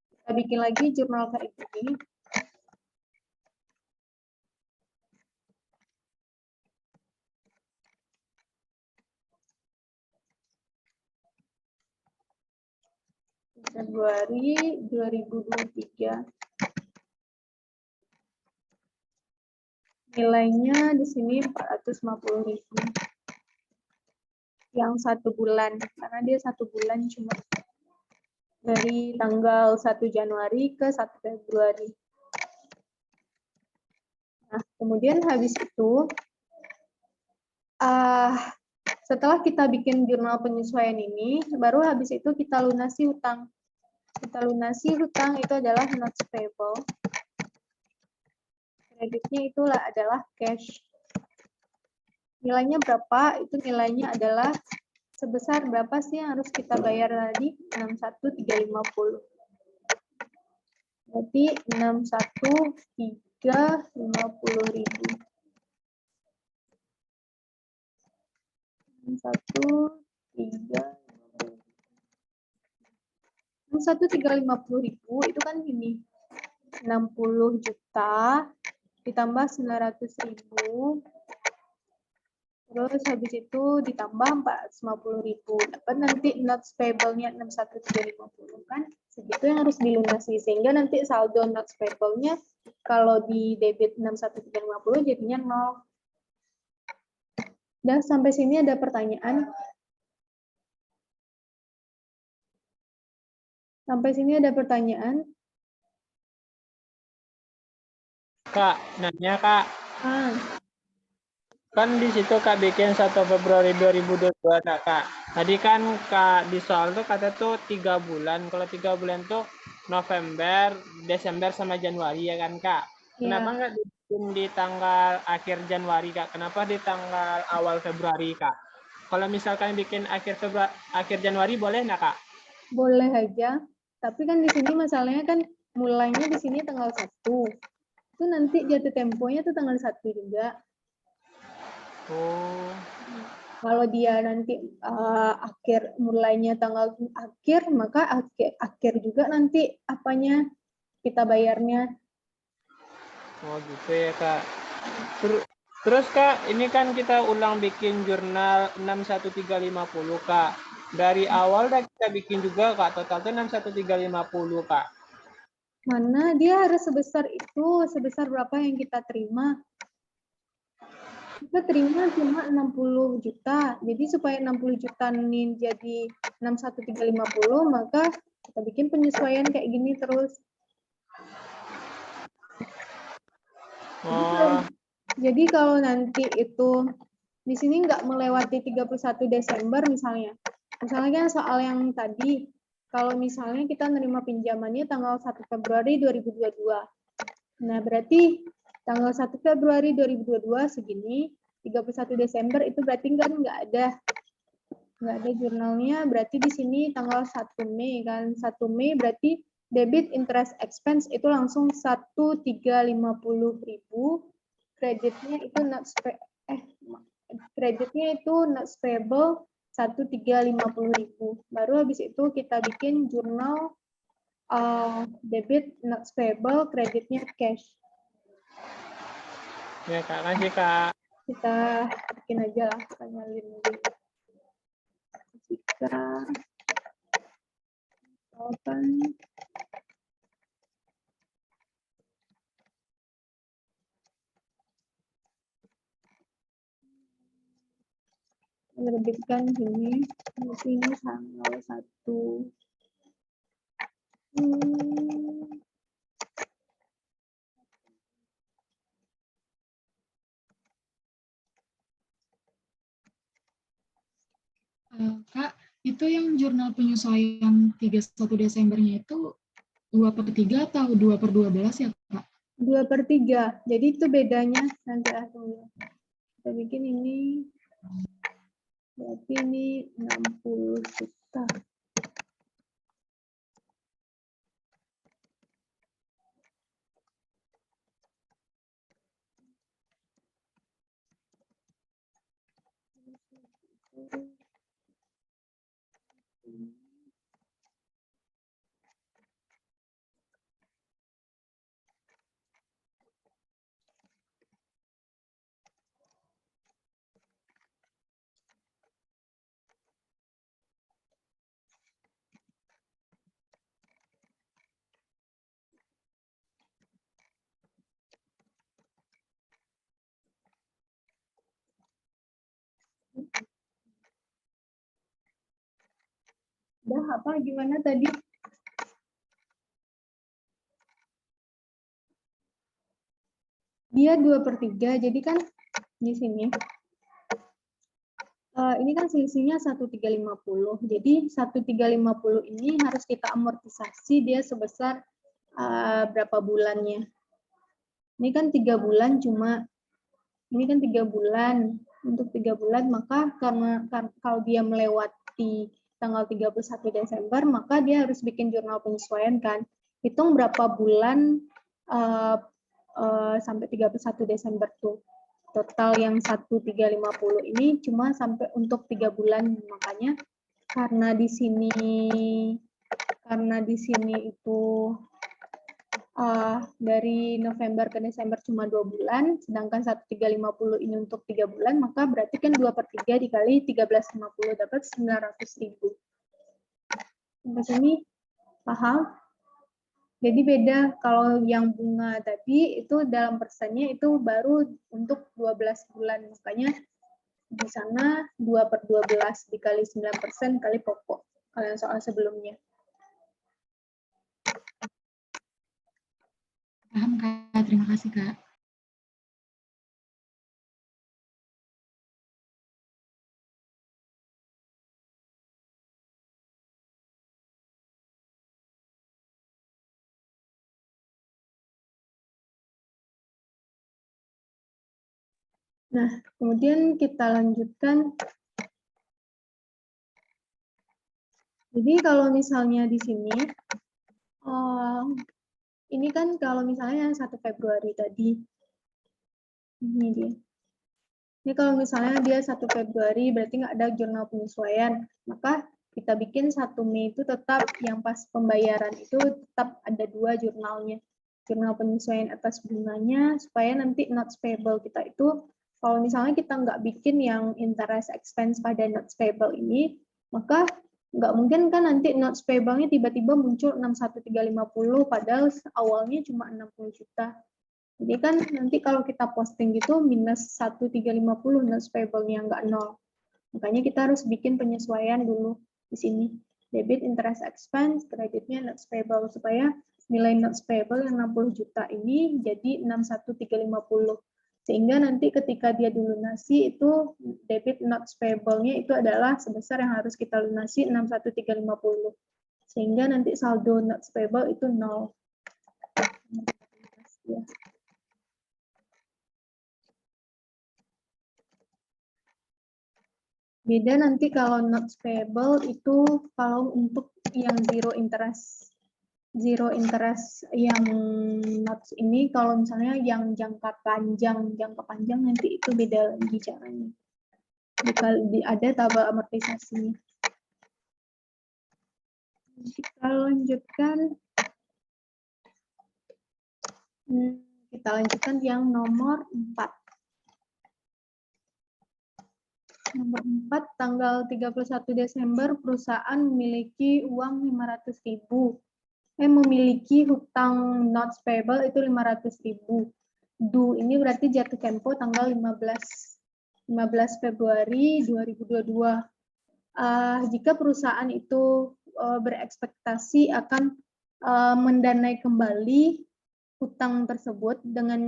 Kita bikin lagi jurnal kayak gini. Februari 2023. Nilainya di sini 450.000. Yang 1 bulan, karena dia 1 bulan cuma dari tanggal 1 Januari ke 1 Februari. Nah, kemudian habis itu, setelah kita bikin jurnal penyesuaian ini, baru habis itu kita lunasi hutang. Kita lunasi hutang itu adalah notes payable. Kreditnya itulah adalah cash. Nilainya berapa? Itu nilainya adalah sebesar berapa sih yang harus kita bayar tadi? 61.350. Berarti 61.350.000. 61.350.000 itu kan ini 60 juta ditambah 900.000, terus habis itu ditambah 450.000, dapat nanti notes payable-nya 61.350 kan, segitu yang harus dilunasi, sehingga nanti saldo notes payable-nya kalau di debit 61.350 jadinya 0. Udah sampai sini ada pertanyaan? Sampai sini ada pertanyaan? Kak, nanya Kak, kan di situ Kak bikin 1 Februari 2022 Kak. Tadi kan Kak di soal tuh kata tuh 3 bulan. Kalau 3 bulan tuh November, Desember sama Januari ya kan Kak. Kenapa nggak bikin di tanggal akhir Januari Kak? Kenapa di tanggal awal Februari Kak? Kalau misalkan bikin akhir Januari boleh nggak Kak? Boleh aja. Tapi kan di sini masalahnya kan mulainya di sini tanggal 1. Itu nanti jatuh temponya tuh tanggal 1 juga. Oh. Kalau dia nanti mulainya tanggal akhir, maka akhir juga nanti apanya kita bayarnya. Oh gitu ya Kak. Terus Kak, ini kan kita ulang bikin jurnal 61350 Kak. Dari awal udah kita bikin juga Kak, total tuh 61350 Kak. Mana dia harus sebesar itu, sebesar berapa yang kita terima. Kita terima cuma 60 juta. Jadi supaya 60 juta ini jadi 61350, maka kita bikin penyesuaian kayak gini terus. Oh, Jadi kalau nanti itu di sini nggak melewati 31 Desember misalnya. Misalnya kan soal yang tadi, kalau misalnya kita nerima pinjamannya tanggal 1 Februari 2022. Nah, berarti tanggal 1 Februari 2022 segini, 31 Desember itu berarti kan nggak ada jurnalnya, berarti di sini tanggal 1 Mei kan. 1 Mei berarti debit interest expense itu langsung 1.350.000, kreditnya itu not payable 1.350.000. Baru habis itu kita bikin jurnal debit not payable, kreditnya cash. ya Kak, kasih Kak. Kita bikin aja lah, kita nyalin dulu. Jika open menerbitkan ini tanggal 1 Kak, itu yang jurnal penyesuaian 31 Desembernya itu 2/3 atau 2/12 ya, Kak? 2/3. Jadi itu bedanya nanti kita bikin ini berarti ini 60 juta. Udah apa gimana tadi? Dia 2/3, jadi kan di sini ini kan selisihnya 1.350. Jadi 1.350 ini harus kita amortisasi dia sebesar berapa bulannya. Ini kan 3 bulan cuma, ini kan 3 bulan. Untuk 3 bulan, maka karena kalau dia melewati tanggal 31 Desember, maka dia harus bikin jurnal penyesuaian kan. Hitung berapa bulan sampai 31 Desember tuh. Total yang 1.350 ini cuma sampai untuk 3 bulan, makanya karena di sini itu dari November ke Desember cuma 2 bulan, sedangkan 1.350 ini untuk 3 bulan, maka berarti kan 2/3 dikali 1350 dapat 900.000. Sampai sini paham? Jadi beda, kalau yang bunga tadi itu dalam persennya itu baru untuk 12 bulan. Makanya di sana 2/12 dikali 9% kali pokok. Kalian soal sebelumnya. Paham, Kak. Terima kasih, Kak. Nah, kemudian kita lanjutkan. Jadi kalau misalnya di sini, ini kan kalau misalnya yang 1 Februari tadi, ini dia. Ini kalau misalnya dia 1 Februari berarti nggak ada jurnal penyesuaian, maka kita bikin 1 Mei itu tetap yang pas pembayaran itu tetap ada 2 jurnalnya. Jurnal penyesuaian atas bunganya supaya nanti notes payable kita itu, kalau misalnya kita nggak bikin yang interest expense pada notes payable ini, maka Nggak mungkin kan nanti notes payable-nya tiba-tiba muncul 61350 padahal awalnya cuma 60 juta. Jadi kan nanti kalau kita posting gitu minus 1350 notes payable-nya nggak nol. Makanya kita harus bikin penyesuaian dulu di sini. Debit interest expense, kreditnya notes payable supaya nilai notes payable yang 60 juta ini jadi 61350. Sehingga nanti ketika dia dilunasi itu debit notes payable-nya itu adalah sebesar yang harus kita lunasi 61350. Sehingga nanti saldo notes payable itu 0. Ya. Beda nanti kalau notes payable itu kalau untuk yang zero interest yang notes ini kalau misalnya yang jangka panjang nanti itu beda lagi caranya. Ada tabel amortisasinya. Kita lanjutkan. Kita lanjutkan yang nomor 4. Nomor 4, tanggal 31 Desember perusahaan memiliki uang 500.000. Memiliki hutang notes payable itu 500.000. Due ini berarti jatuh tempo tanggal 15 Februari 2022. Jika perusahaan itu berekspektasi akan mendanai kembali hutang tersebut dengan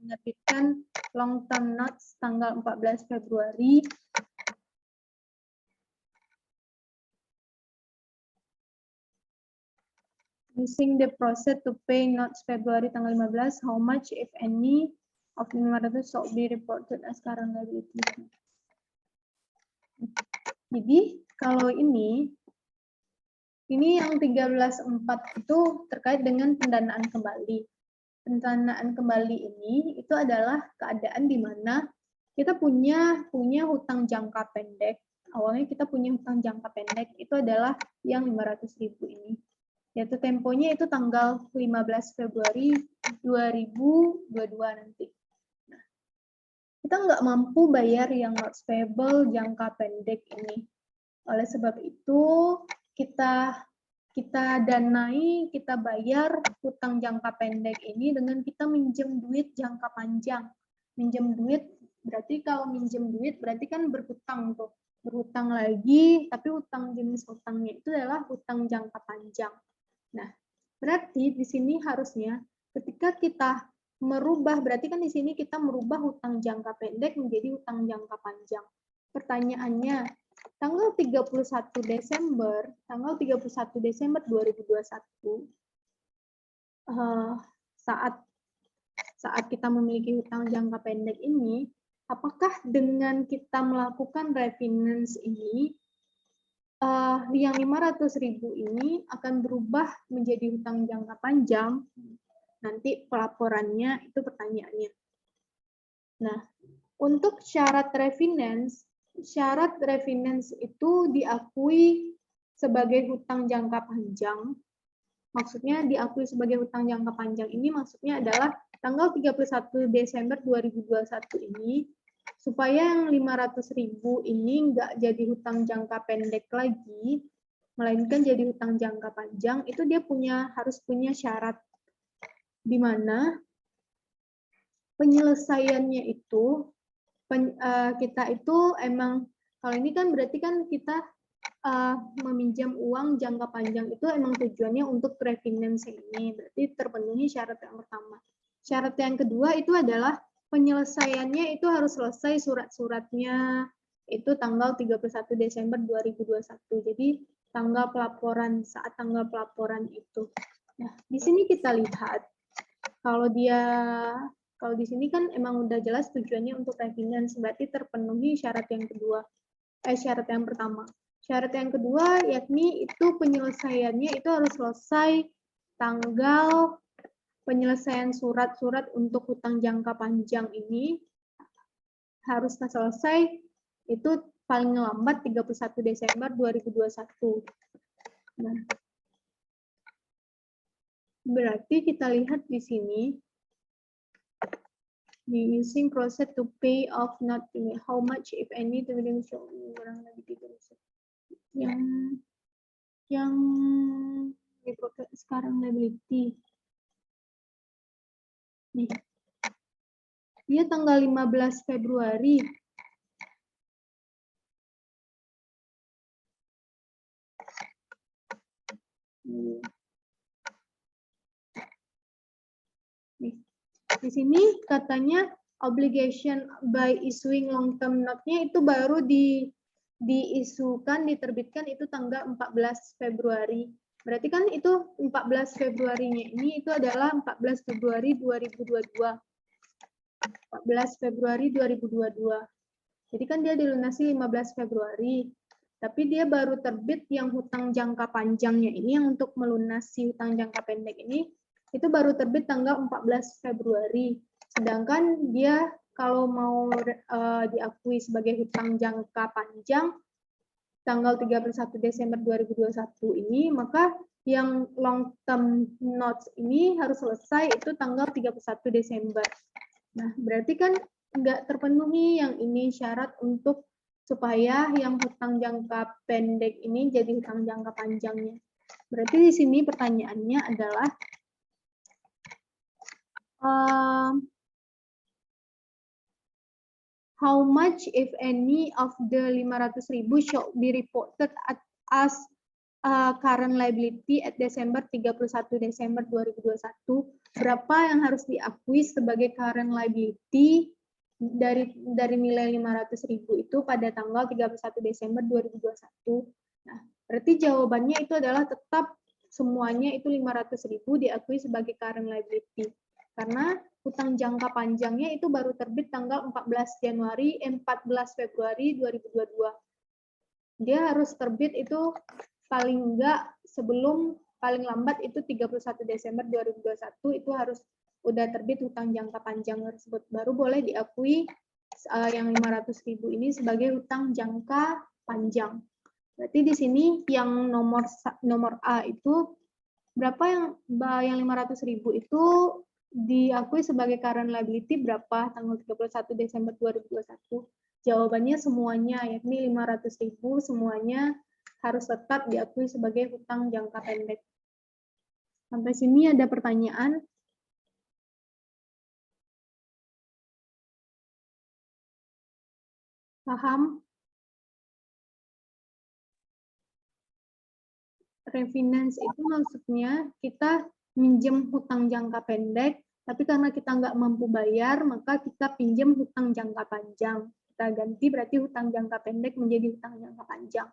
menerbitkan long term notes tanggal 14 Februari using the process to pay notes Februari tanggal 15, how much if any of 500 shall be reported as current liability. Jadi kalau ini yang 13.4 itu terkait dengan pendanaan kembali. Pendanaan kembali ini itu adalah keadaan di mana kita punya hutang jangka pendek. Awalnya kita punya hutang jangka pendek itu adalah yang 500.000 ini. Yaitu temponya itu tanggal 15 Februari 2022 nanti. Nah, kita nggak mampu bayar yang notes payable jangka pendek ini. Oleh sebab itu, kita danai, kita bayar hutang jangka pendek ini dengan kita minjem duit jangka panjang. Minjem duit, berarti kalau minjem duit berarti kan berhutang tuh. Berhutang lagi, tapi hutang jenis hutangnya itu adalah hutang jangka panjang. Nah, berarti di sini harusnya ketika kita merubah, berarti kan di sini kita merubah hutang jangka pendek menjadi hutang jangka panjang. Pertanyaannya, tanggal 31 Desember 2021 saat kita memiliki hutang jangka pendek ini, apakah dengan kita melakukan refinance ini yang 500.000 ini akan berubah menjadi hutang jangka panjang? Nanti pelaporannya itu pertanyaannya. Nah, untuk syarat refinance itu diakui sebagai hutang jangka panjang. Maksudnya diakui sebagai hutang jangka panjang ini maksudnya adalah tanggal 31 Desember 2021 ini supaya yang 500.000 ini nggak jadi hutang jangka pendek lagi, melainkan jadi hutang jangka panjang, itu dia harus punya syarat di mana penyelesaiannya itu kita itu emang kalau ini kan berarti kan kita meminjam uang jangka panjang itu emang tujuannya untuk refinance ini, berarti terpenuhi syarat yang pertama. Syarat yang kedua itu adalah penyelesaiannya itu harus selesai surat-suratnya itu tanggal 31 Desember 2021. Jadi saat tanggal pelaporan itu. Nah, di sini kita lihat kalau di sini kan emang udah jelas tujuannya untuk refinance, berarti terpenuhi syarat yang kedua. Syarat yang pertama. Syarat yang kedua yakni itu penyelesaiannya itu harus selesai tanggal penyelesaian surat-surat untuk hutang jangka panjang ini harus selesai itu paling lambat 31 Desember 2021. Nah, berarti kita lihat di sini di using process to pay off not how much if any kurang lebih gitu. yang sekarang liability. Nih. Dia tanggal 15 Februari. Nih. Di sini katanya obligation by issuing long term note-nya itu baru diisukan, diterbitkan itu tanggal 14 Februari. Berarti kan itu 14 Februarinya ini itu adalah 14 Februari 2022. 14 Februari 2022. Jadi kan dia dilunasi 15 Februari. Tapi dia baru terbit yang hutang jangka panjangnya ini, yang untuk melunasi hutang jangka pendek ini, itu baru terbit tanggal 14 Februari. Sedangkan dia kalau mau diakui sebagai hutang jangka panjang, tanggal 31 Desember 2021 ini, maka yang long term notes ini harus selesai itu tanggal 31 Desember. Nah, berarti kan nggak terpenuhi yang ini syarat untuk supaya yang hutang jangka pendek ini jadi hutang jangka panjangnya. Berarti di sini pertanyaannya adalah how much if any of the 500.000 should be reported as current liability at December 31 Desember 2021. Berapa yang harus diakui sebagai current liability dari nilai 500.000 itu pada tanggal 31 Desember 2021. Nah, berarti jawabannya itu adalah tetap semuanya itu 500.000 diakui sebagai current liability. Karena hutang jangka panjangnya itu baru terbit tanggal 14 Februari 2022. Dia harus terbit itu paling enggak sebelum paling lambat itu 31 Desember 2021 itu harus udah terbit hutang jangka panjang tersebut, baru boleh diakui yang 500.000 ini sebagai hutang jangka panjang. Berarti di sini yang nomor A itu berapa yang 500.000 itu diakui sebagai current liability berapa tanggal 31 Desember 2021? Jawabannya semuanya, yakni 500.000 semuanya harus tetap diakui sebagai hutang jangka pendek. Sampai sini ada pertanyaan? Paham? Refinance itu maksudnya kita minjem hutang jangka pendek, tapi karena kita nggak mampu bayar, maka kita pinjam hutang jangka panjang. Kita ganti berarti hutang jangka pendek menjadi hutang jangka panjang.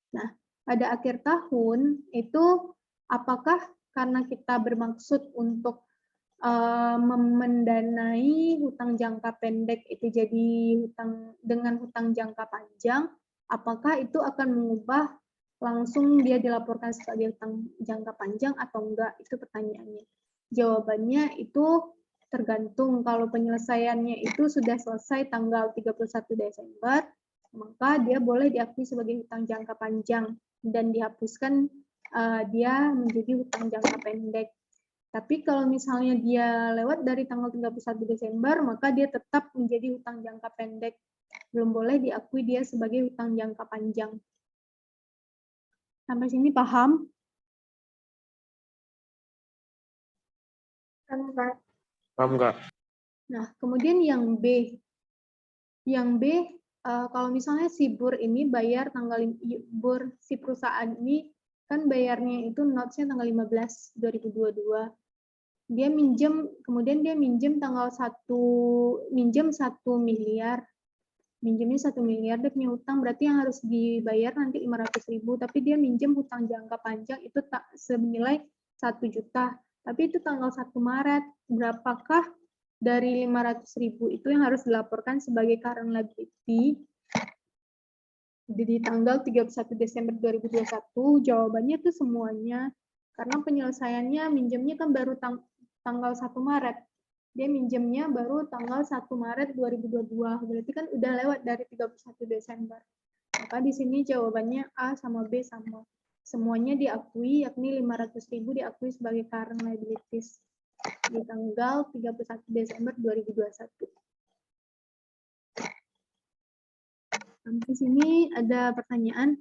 Nah, pada akhir tahun itu apakah karena kita bermaksud untuk mendanai hutang jangka pendek itu jadi hutang dengan hutang jangka panjang, apakah itu akan mengubah langsung dia dilaporkan sebagai hutang jangka panjang atau enggak? Itu pertanyaannya. Jawabannya itu tergantung. Kalau penyelesaiannya itu sudah selesai tanggal 31 Desember, maka dia boleh diakui sebagai hutang jangka panjang dan dihapuskan dia menjadi hutang jangka pendek. Tapi kalau misalnya dia lewat dari tanggal 31 Desember, maka dia tetap menjadi hutang jangka pendek. Belum boleh diakui dia sebagai hutang jangka panjang. Sampai sini paham? Paham nggak? Nah, kemudian yang B. Yang B, kalau misalnya si BUR ini bayar BUR si perusahaan ini kan bayarnya itu notes-nya tanggal 15 2022. Dia minjem, kemudian dia minjem minjem 1 miliar. Minjemnya 1 miliar, dia punya hutang, berarti yang harus dibayar nanti 500.000, tapi dia minjem hutang jangka panjang itu tak senilai 1 juta. Tapi itu tanggal 1 Maret, berapakah dari 500.000 itu yang harus dilaporkan sebagai current liability di tanggal 31 Desember 2021? Jawabannya itu semuanya, karena penyelesaiannya minjemnya kan baru tanggal 1 Maret. Dia minjemnya baru tanggal 1 Maret 2022. Berarti kan udah lewat dari 31 Desember. Maka di sini jawabannya A sama B sama. Semuanya diakui, yakni 500.000 diakui sebagai current liabilities di tanggal 31 Desember 2021. Sampai sini ada pertanyaan?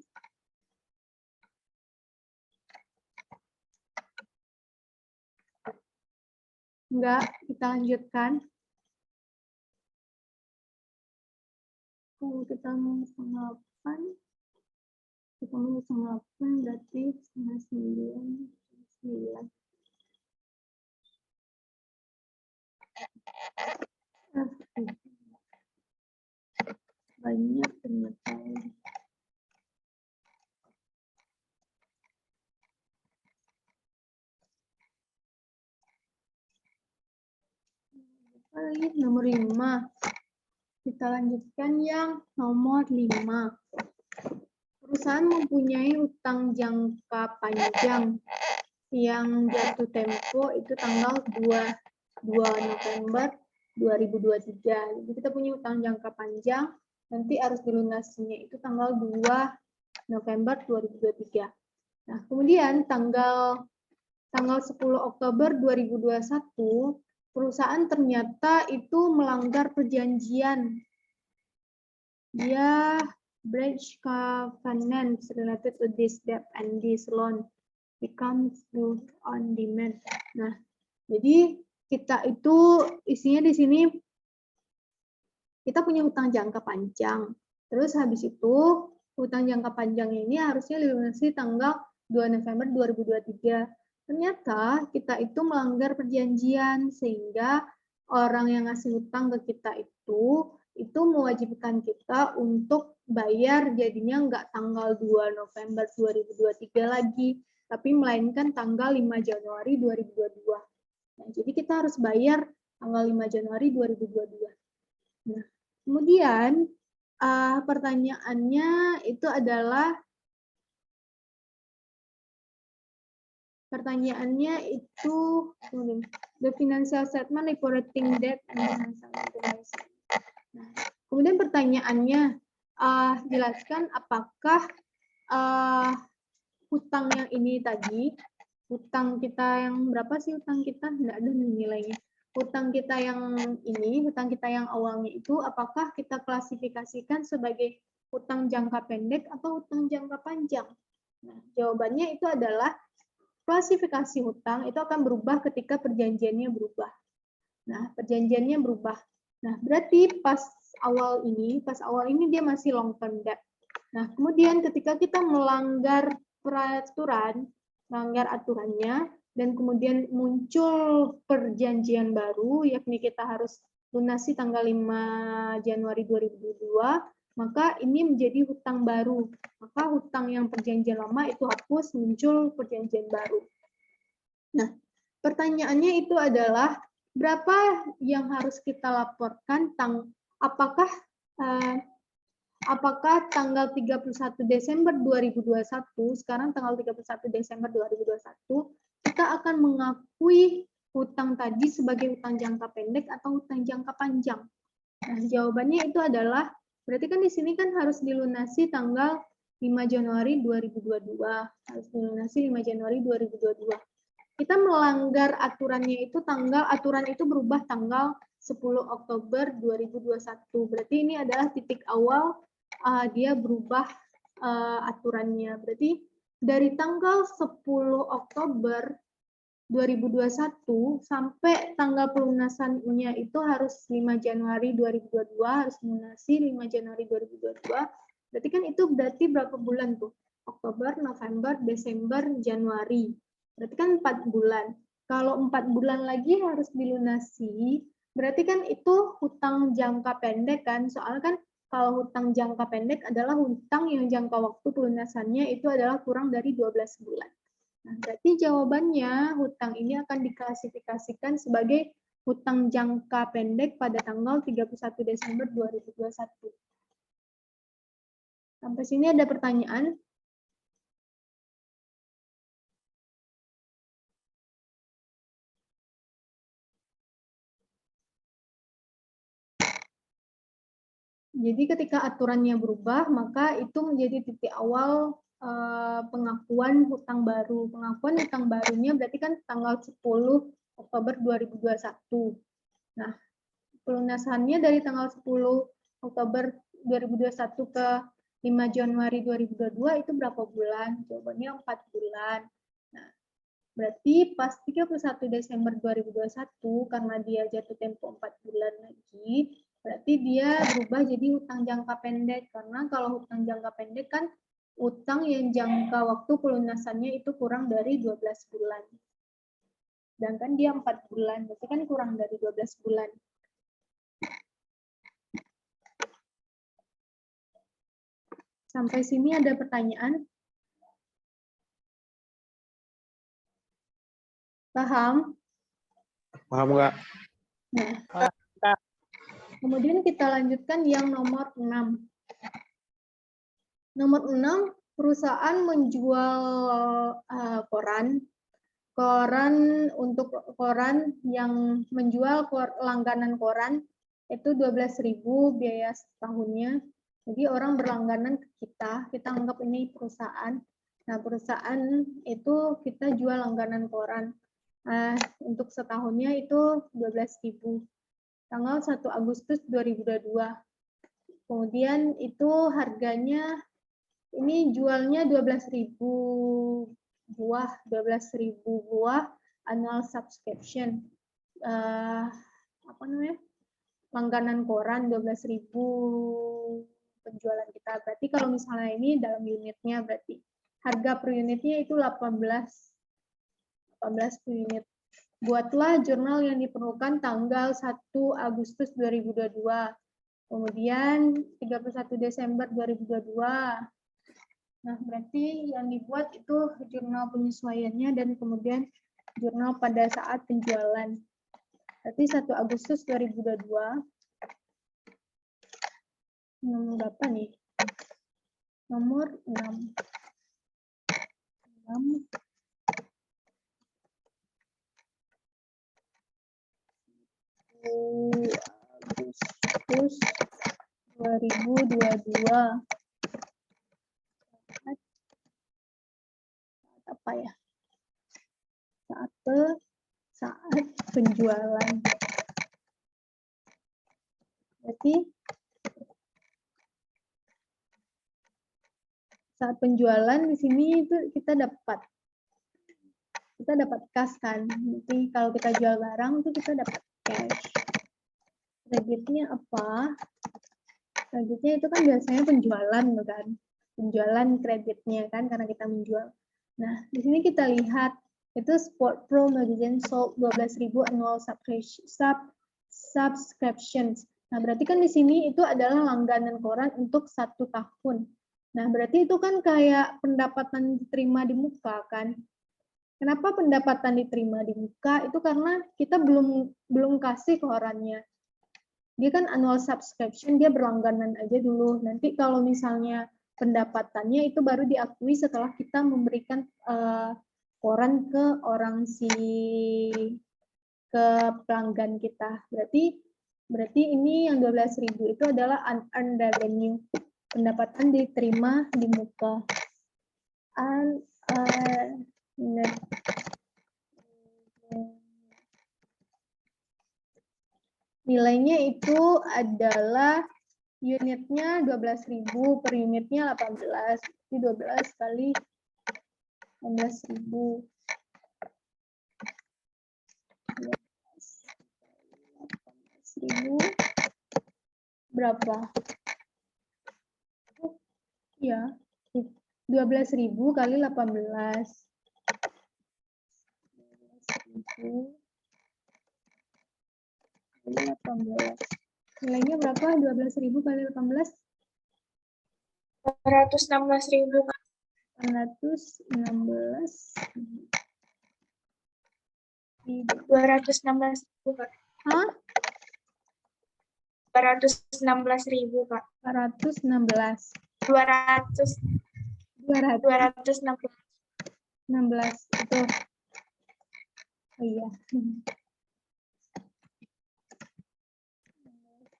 Enggak, kita lanjutkan. Kalau kita mau 8, kita mau 8 berarti 9, 9. Banyak ternyata. Lagi nomor 5. Kita lanjutkan yang nomor 5. Perusahaan mempunyai utang jangka panjang yang jatuh tempo itu tanggal 2 November 2023. Jadi kita punya utang jangka panjang, nanti harus dilunasinya itu tanggal 2 November 2023. Nah, kemudian tanggal 10 Oktober 2021, perusahaan ternyata itu melanggar perjanjian. Dia breach covenants related to this debt and this loan becomes due on demand. Nah, jadi kita itu isinya di sini kita punya hutang jangka panjang. Terus habis itu hutang jangka panjang ini harusnya dilunasi tanggal 2 November 2023. Ternyata kita itu melanggar perjanjian sehingga orang yang ngasih hutang ke kita itu mewajibkan kita untuk bayar jadinya nggak tanggal 2 November 2023 lagi, tapi melainkan tanggal 5 Januari 2022. Nah, jadi kita harus bayar tanggal 5 Januari 2022. Nah, kemudian pertanyaannya itu adalah the financial statement reporting debt and financial information. Nah, kemudian pertanyaannya jelaskan apakah hutang yang ini tadi, hutang kita yang berapa sih hutang kita? Nggak ada nilainya. Hutang kita yang ini, hutang kita yang awalnya itu, apakah kita klasifikasikan sebagai hutang jangka pendek atau hutang jangka panjang? Nah, jawabannya itu adalah klasifikasi hutang itu akan berubah ketika perjanjiannya berubah. Nah, perjanjiannya berubah. Nah, berarti pas awal ini dia masih long term debt. Nah, kemudian ketika kita melanggar peraturan, melanggar aturannya, dan kemudian muncul perjanjian baru, yakni kita harus lunasi tanggal 5 Januari 2022, maka ini menjadi hutang baru. Maka hutang yang perjanjian lama itu hapus, muncul perjanjian baru. Nah, pertanyaannya itu adalah berapa yang harus kita laporkan, apakah tanggal 31 Desember 2021, sekarang tanggal 31 Desember 2021, kita akan mengakui hutang tadi sebagai hutang jangka pendek atau hutang jangka panjang. Nah, jawabannya itu adalah berarti kan di sini kan harus dilunasi tanggal 5 Januari 2022. Harus dilunasi 5 Januari 2022. Kita melanggar aturannya itu aturan itu berubah tanggal 10 Oktober 2021. Berarti ini adalah titik awal dia berubah aturannya. Berarti dari tanggal 10 Oktober 2021 sampai tanggal pelunasannya itu harus 5 Januari 2022, harus lunasi 5 Januari 2022. Berarti kan itu berapa bulan tuh? Oktober, November, Desember, Januari. Berarti kan 4 bulan. Kalau 4 bulan lagi harus dilunasi, berarti kan itu hutang jangka pendek kan? Soalnya kan kalau hutang jangka pendek adalah hutang yang jangka waktu pelunasannya itu adalah kurang dari 12 bulan. Nah, berarti jawabannya hutang ini akan diklasifikasikan sebagai hutang jangka pendek pada tanggal 31 Desember 2021. Sampai sini ada pertanyaan? Jadi ketika aturannya berubah, maka itu menjadi titik awal pengakuan hutang baru. Pengakuan hutang barunya berarti kan tanggal 10 Oktober 2021. Nah, pelunasannya dari tanggal 10 Oktober 2021 ke 5 Januari 2022 itu berapa bulan? Jawabannya 4 bulan. Nah, Berarti pas 31 Desember 2021, karena dia jatuh tempo 4 bulan lagi, berarti dia berubah jadi hutang jangka pendek. Karena kalau hutang jangka pendek kan utang yang jangka waktu pelunasannya itu kurang dari 12 bulan. Sedangkan dia 4 bulan, berarti kan kurang dari 12 bulan. Sampai sini ada pertanyaan? Paham? Paham nggak? Nah, kemudian kita lanjutkan yang nomor 6. Nomor 6, perusahaan menjual koran untuk koran yang menjual langganan koran itu 12.000 biaya setahunnya. Jadi orang berlangganan ke kita anggap ini perusahaan. Nah, perusahaan itu kita jual langganan koran. Untuk setahunnya itu 12.000. Tanggal 1 Agustus 2022. Kemudian itu harganya ini jualnya 12.000 buah, 12.000 buah annual subscription. Apa namanya? Langganan koran 12.000 penjualan kita. Berarti kalau misalnya ini dalam unitnya berarti harga per unitnya itu 18 per unit. Buatlah jurnal yang diperlukan tanggal 1 Agustus 2022. Kemudian 31 Desember 2022. Nah, berarti yang dibuat itu jurnal penyesuaiannya dan kemudian jurnal pada saat penjualan. Berarti 1 Agustus 2022. Nomor berapa nih? Nomor 6. 6. Agustus 2022. Saat apa ya? Saat penjualan. Berarti saat penjualan di sini itu kita dapat kas kan. Nanti kalau kita jual barang itu kita dapat cash. Kreditnya apa? Kreditnya itu kan biasanya penjualan kan. Penjualan kreditnya kan karena kita menjual. Nah, di sini kita lihat itu Sport Pro Magazine sold 12.000 annual subscriptions. Nah, berarti kan di sini itu adalah langganan koran untuk 1 tahun. Nah, berarti itu kan kayak pendapatan diterima di muka kan. Kenapa pendapatan diterima di muka? Itu karena kita belum kasih korannya. Dia kan annual subscription, dia berlangganan aja dulu. Nanti kalau misalnya pendapatannya itu baru diakui setelah kita memberikan koran ke ke pelanggan kita. Berarti ini yang 12.000 itu adalah unearned revenue, pendapatan diterima di muka. Nilainya itu adalah unitnya 12.000 per unitnya 18. Jadi 12 kali 18.000. 18.000 berapa? Ya, 12.000 kali 18. 12.000 kali 18. Nilainya berapa? 12.000 kali 18? 416.000, Kak. 216.000, Kak. Hah? 216.000, Kak. 416. 216. 16 itu. Oh iya.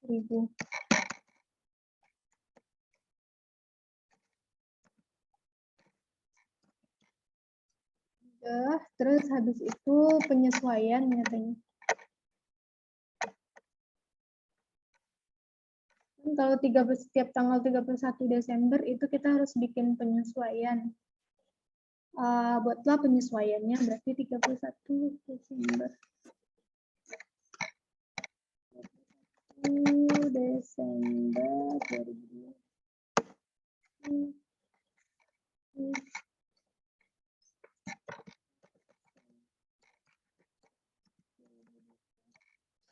1.000. Terus habis itu penyesuaian katanya. Kalau setiap tanggal 31 Desember itu kita harus bikin penyesuaian. buatlah penyesuaiannya, berarti 31 Desember. 1 Desember 2020.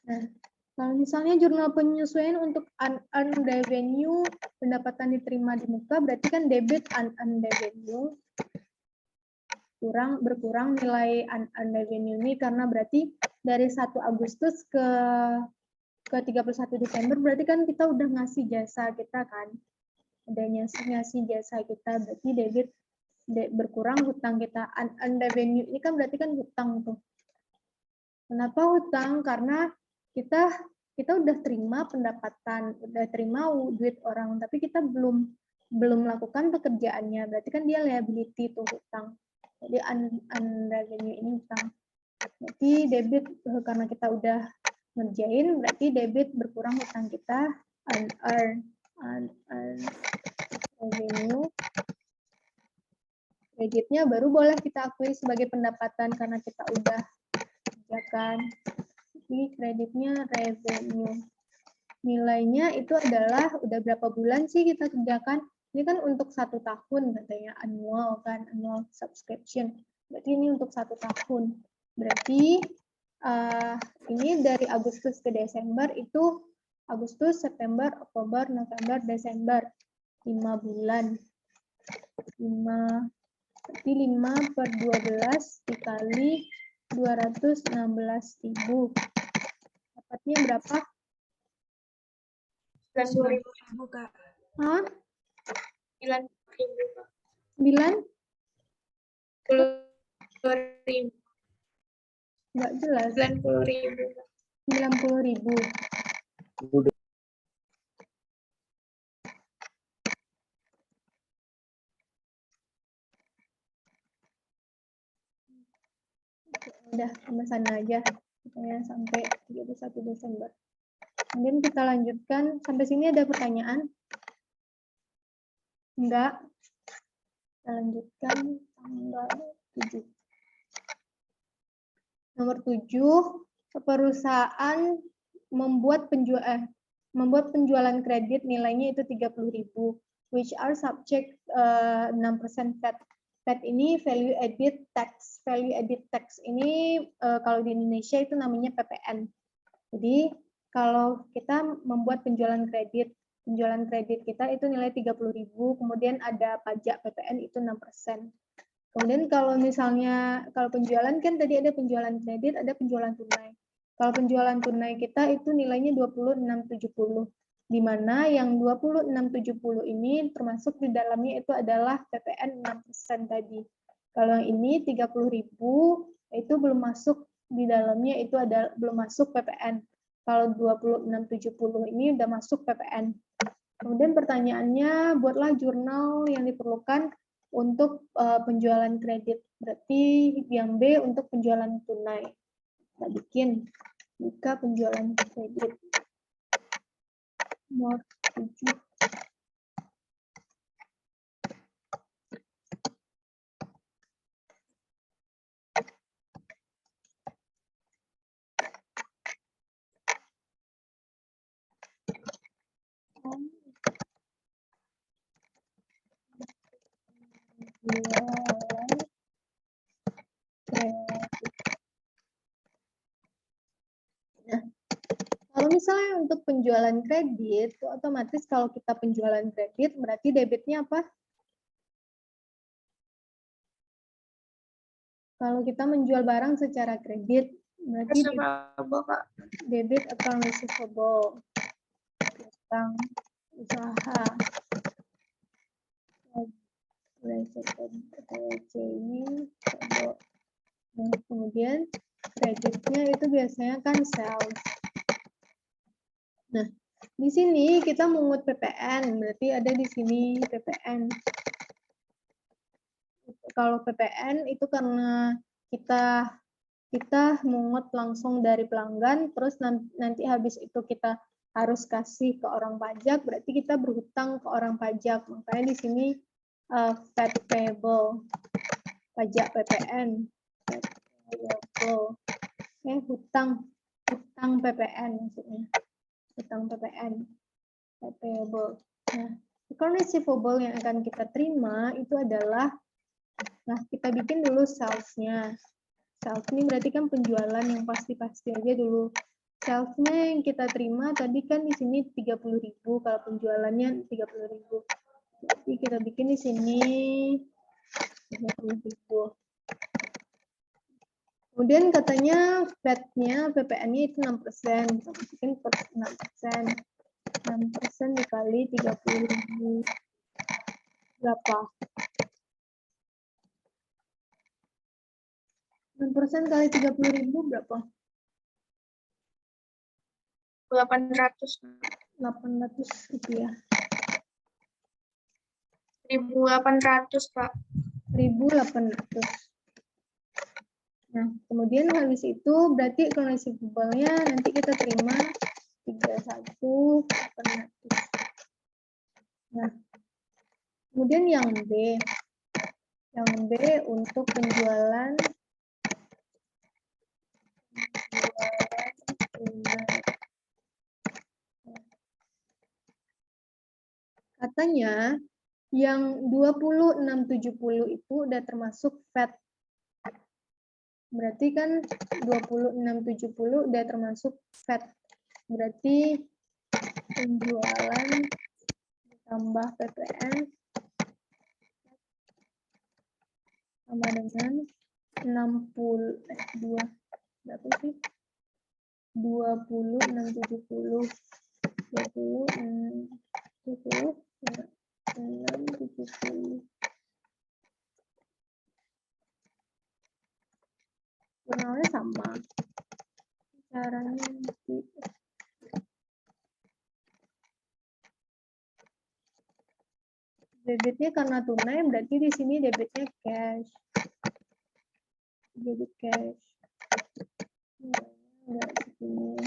Nah, kalau misalnya jurnal penyesuaian untuk unearned revenue, pendapatan diterima di muka, berarti kan debit unearned revenue berkurang nilai unearned revenue ini, karena berarti dari 1 Agustus ke 31 Desember berarti kan kita udah ngasih jasa kita kan, udah ngasih jasa kita, berarti debit berkurang, hutang kita unearned revenue ini kan berarti kan hutang tuh. Kenapa hutang? Karena kita udah terima pendapatan, udah terima duit orang, tapi kita belum melakukan pekerjaannya, berarti kan dia liability tuh, hutang. Jadi unearned revenue ini hutang. Berarti debit karena kita udah ngerjain, berarti debit berkurang, hutang kita unearned revenue. Kreditnya baru boleh kita akui sebagai pendapatan karena kita udah kerjakan. Jadi kreditnya revenue. Nilainya itu adalah udah berapa bulan sih kita kerjakan. Ini kan untuk 1 tahun katanya, annual kan, annual subscription. Berarti ini untuk 1 tahun. Berarti ini dari Agustus ke Desember itu Agustus, September, Oktober, November, Desember. 5 bulan. 5 per 12 dikali 216.000. Dapatnya berapa? 90.000, Kak. Hah? 90.000, Kak. 9? 10.000. Nggak jelas. 90.000, Kak. 90.000. Udah sampai sana aja, ya, sampai 31 Desember. Kemudian kita lanjutkan, sampai sini ada pertanyaan? Enggak. Kita lanjutkan tanggal 7. Nomor 7, perusahaan membuat penjualan kredit nilainya itu 30.000, which are subject 6% VAT. VAT ini value added tax. Value added tax ini kalau di Indonesia itu namanya PPN. Jadi kalau kita membuat penjualan kredit kita itu nilai 30.000, kemudian ada pajak PPN itu 6%. Kemudian kalau misalnya, kalau penjualan kan tadi ada penjualan kredit, ada penjualan tunai. Kalau penjualan tunai kita itu nilainya 26.70, di mana yang 26.70 ini termasuk di dalamnya itu adalah PPN 6% tadi. Kalau yang ini 30.000 itu belum masuk di dalamnya, itu belum masuk PPN. Kalau 26.70 ini udah masuk PPN. Kemudian pertanyaannya, buatlah jurnal yang diperlukan untuk penjualan kredit. Berarti yang B untuk penjualan tunai. Kita bikin, buka penjualan kredit. Nomor 7. Nah, kalau misalnya untuk penjualan kredit, itu otomatis kalau kita penjualan kredit, berarti debitnya apa? Kalau kita menjual barang secara kredit, berarti debit account receivable, utang usaha. ini, kemudian kreditnya itu biasanya kan sales. Nah, di sini kita mengut PPN, berarti ada di sini PPN. Kalau PPN itu karena kita mengut langsung dari pelanggan, terus nanti habis itu kita harus kasih ke orang pajak, berarti kita berhutang ke orang pajak. Makanya di sini VAT payable. pajak PPN. Hutang PPN maksudnya. Hutang PPN. Payable. Nah, account receivable yang akan kita terima itu adalah, nah kita bikin dulu sales-nya. Sales ini berarti kan penjualan yang pasti-pasti aja dulu. Sales-nya yang kita terima tadi kan di sini 30.000, kalau penjualannya 30.000. Jadi kita bikin di sini 30.000. Kemudian katanya VAT-nya, PPN-nya itu 6%. Kita masukin 6%. 6% dikali 30.000. Berapa? 6% kali 30.000 berapa? 800. 800 rupiah. 1.800, Pak. 1.800. Nah, kemudian habis itu berarti account receivable-nya nanti kita terima 31.800. Nah, kemudian yang B. Yang B untuk penjualan katanya yang 2670 itu udah termasuk VAT. Berarti kan 2670 udah termasuk VAT. Berarti penjualan ditambah PPN sama dengan 60 berapa sih? 2670 670 jurnalnya sama caranya nanti. Debitnya karena tunai berarti di sini debitnya cash. Debit cash. Enggak di sini.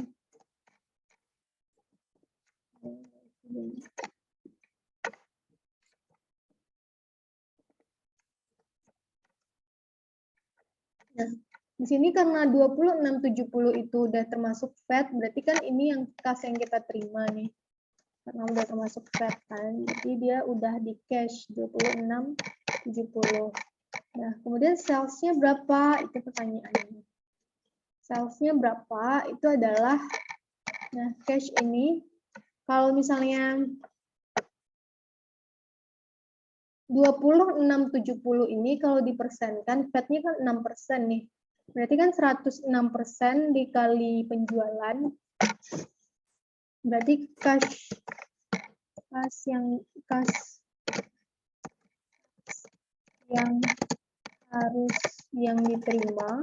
Nah, di sini karena 2670 itu udah termasuk VAT, berarti kan ini yang kas yang kita terima nih. Karena udah termasuk VAT kan, jadi dia udah di cash 2670. Nah, kemudian sales-nya berapa? Itu pertanyaannya. Sales-nya berapa? Itu adalah, nah cash ini, kalau misalnya 2670 ini kalau dipersenkan, VAT-nya kan 6% nih. Berarti kan 106% dikali penjualan. Berarti kas yang harus yang diterima.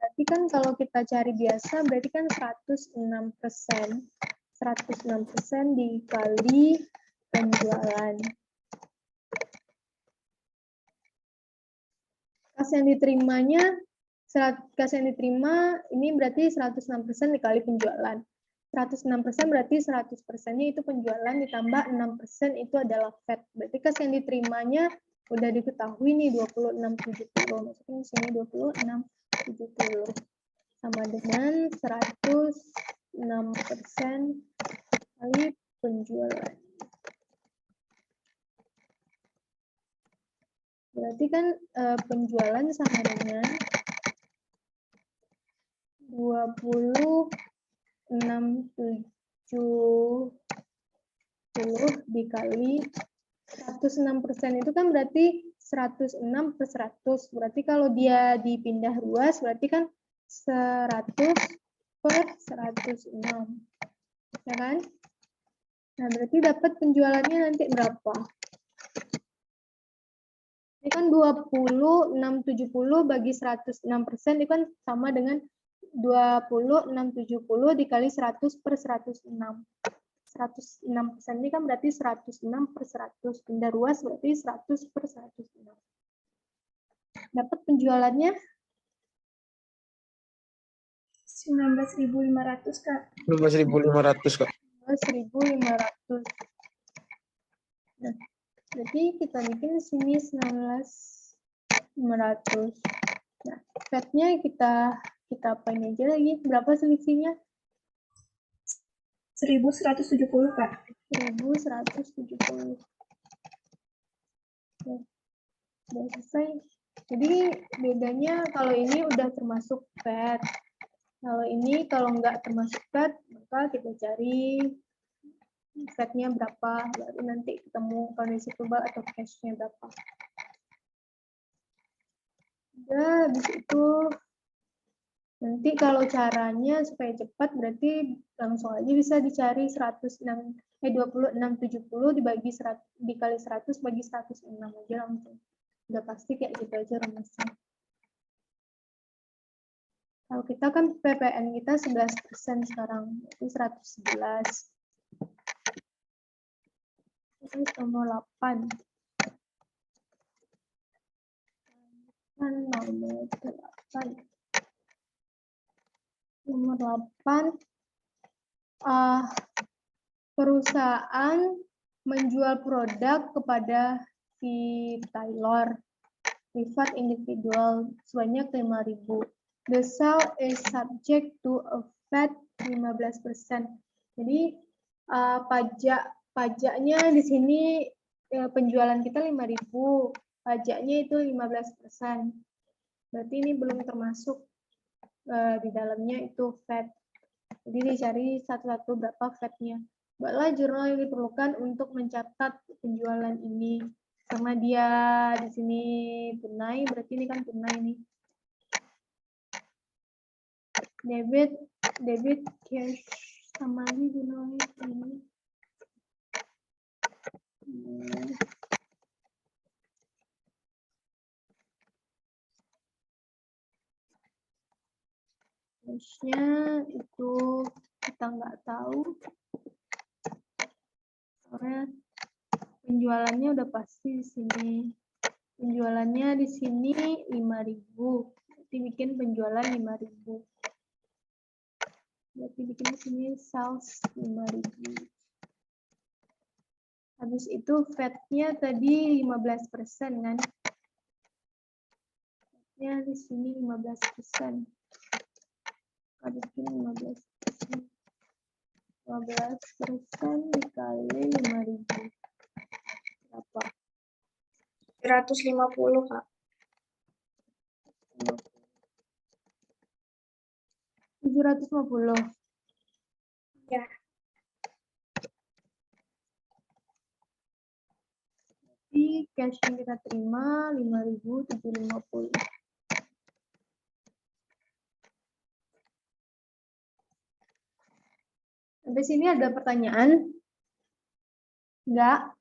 Berarti kan kalau kita cari biasa berarti kan 106%. 106% dikali penjualan. Kas yang diterimanya, kas yang diterima ini berarti 106% dikali penjualan. 106% berarti 100%-nya itu penjualan ditambah 6% itu adalah VAT. Berarti kas yang diterimanya udah diketahui nih 2670. Maksudnya di sini 2670 sama dengan 106% kali penjualan. Berarti kan penjualan sama dengan 2670 dikali 106% itu kan berarti 106 per 100. Berarti kalau dia dipindah ruas berarti kan 100 per 106. Ya kan? Nah, berarti dapat penjualannya nanti berapa? Ini kan 2670 bagi 106% itu kan sama dengan 2670 dikali 100 per 106. 106% ini kan berarti 106 per 100. Pindah ruas berarti 100 per 106. Dapat penjualannya 19.500, Kak. 12.500 kok. 12.500. Nah, Berarti kita bikin sini 19.500. Nah, Fed-nya kita apain aja lagi? Berapa selisihnya? 1.170, Kak. 1.170. Oke, udah selesai. Jadi bedanya kalau ini udah termasuk Fed. Kalau ini kalau nggak termasuk Fed, maka kita cari Fed-nya berapa, baru nanti ketemu receivable atau cash-nya berapa. Udah, habis itu nanti kalau caranya supaya cepat berarti langsung aja bisa dicari 2670 dikali 100 bagi 106 aja langsung. Udah pasti kayak gitu aja rumusnya. Kalau kita kan PPN kita 11% sekarang, itu 111. Terus nomor 8. Nomor 8. Nomor 8, perusahaan menjual produk kepada si Taylor, privat individual, sebanyak 5.000. The sale is subject to a VAT 15%. Jadi pajaknya di sini penjualan kita 5.000, pajaknya itu 15%. Berarti ini belum termasuk di dalamnya itu VAT. Jadi dicari satu-satu berapa VAT-nya. Buatlah jurnal yang diperlukan untuk mencatat penjualan ini. Karena dia di sini tunai, berarti ini kan tunai nih. Debit cash sama lagi jurnalnya ini. Cashnya itu kita nggak tahu. Soalnya penjualannya udah pasti di sini. Penjualannya di sini 5.000. Berarti bikin penjualan 5.000. Berarti bikin di sini sales 5.000. Habis itu VAT-nya tadi 15% kan? VAT-nya di sini 15%. Bikin 15%. 15% dikali 5.000. Berapa? 150, Kak. 750. Ya. Jadi cash yang kita terima 5.750. Sampai sini ada pertanyaan? Enggak?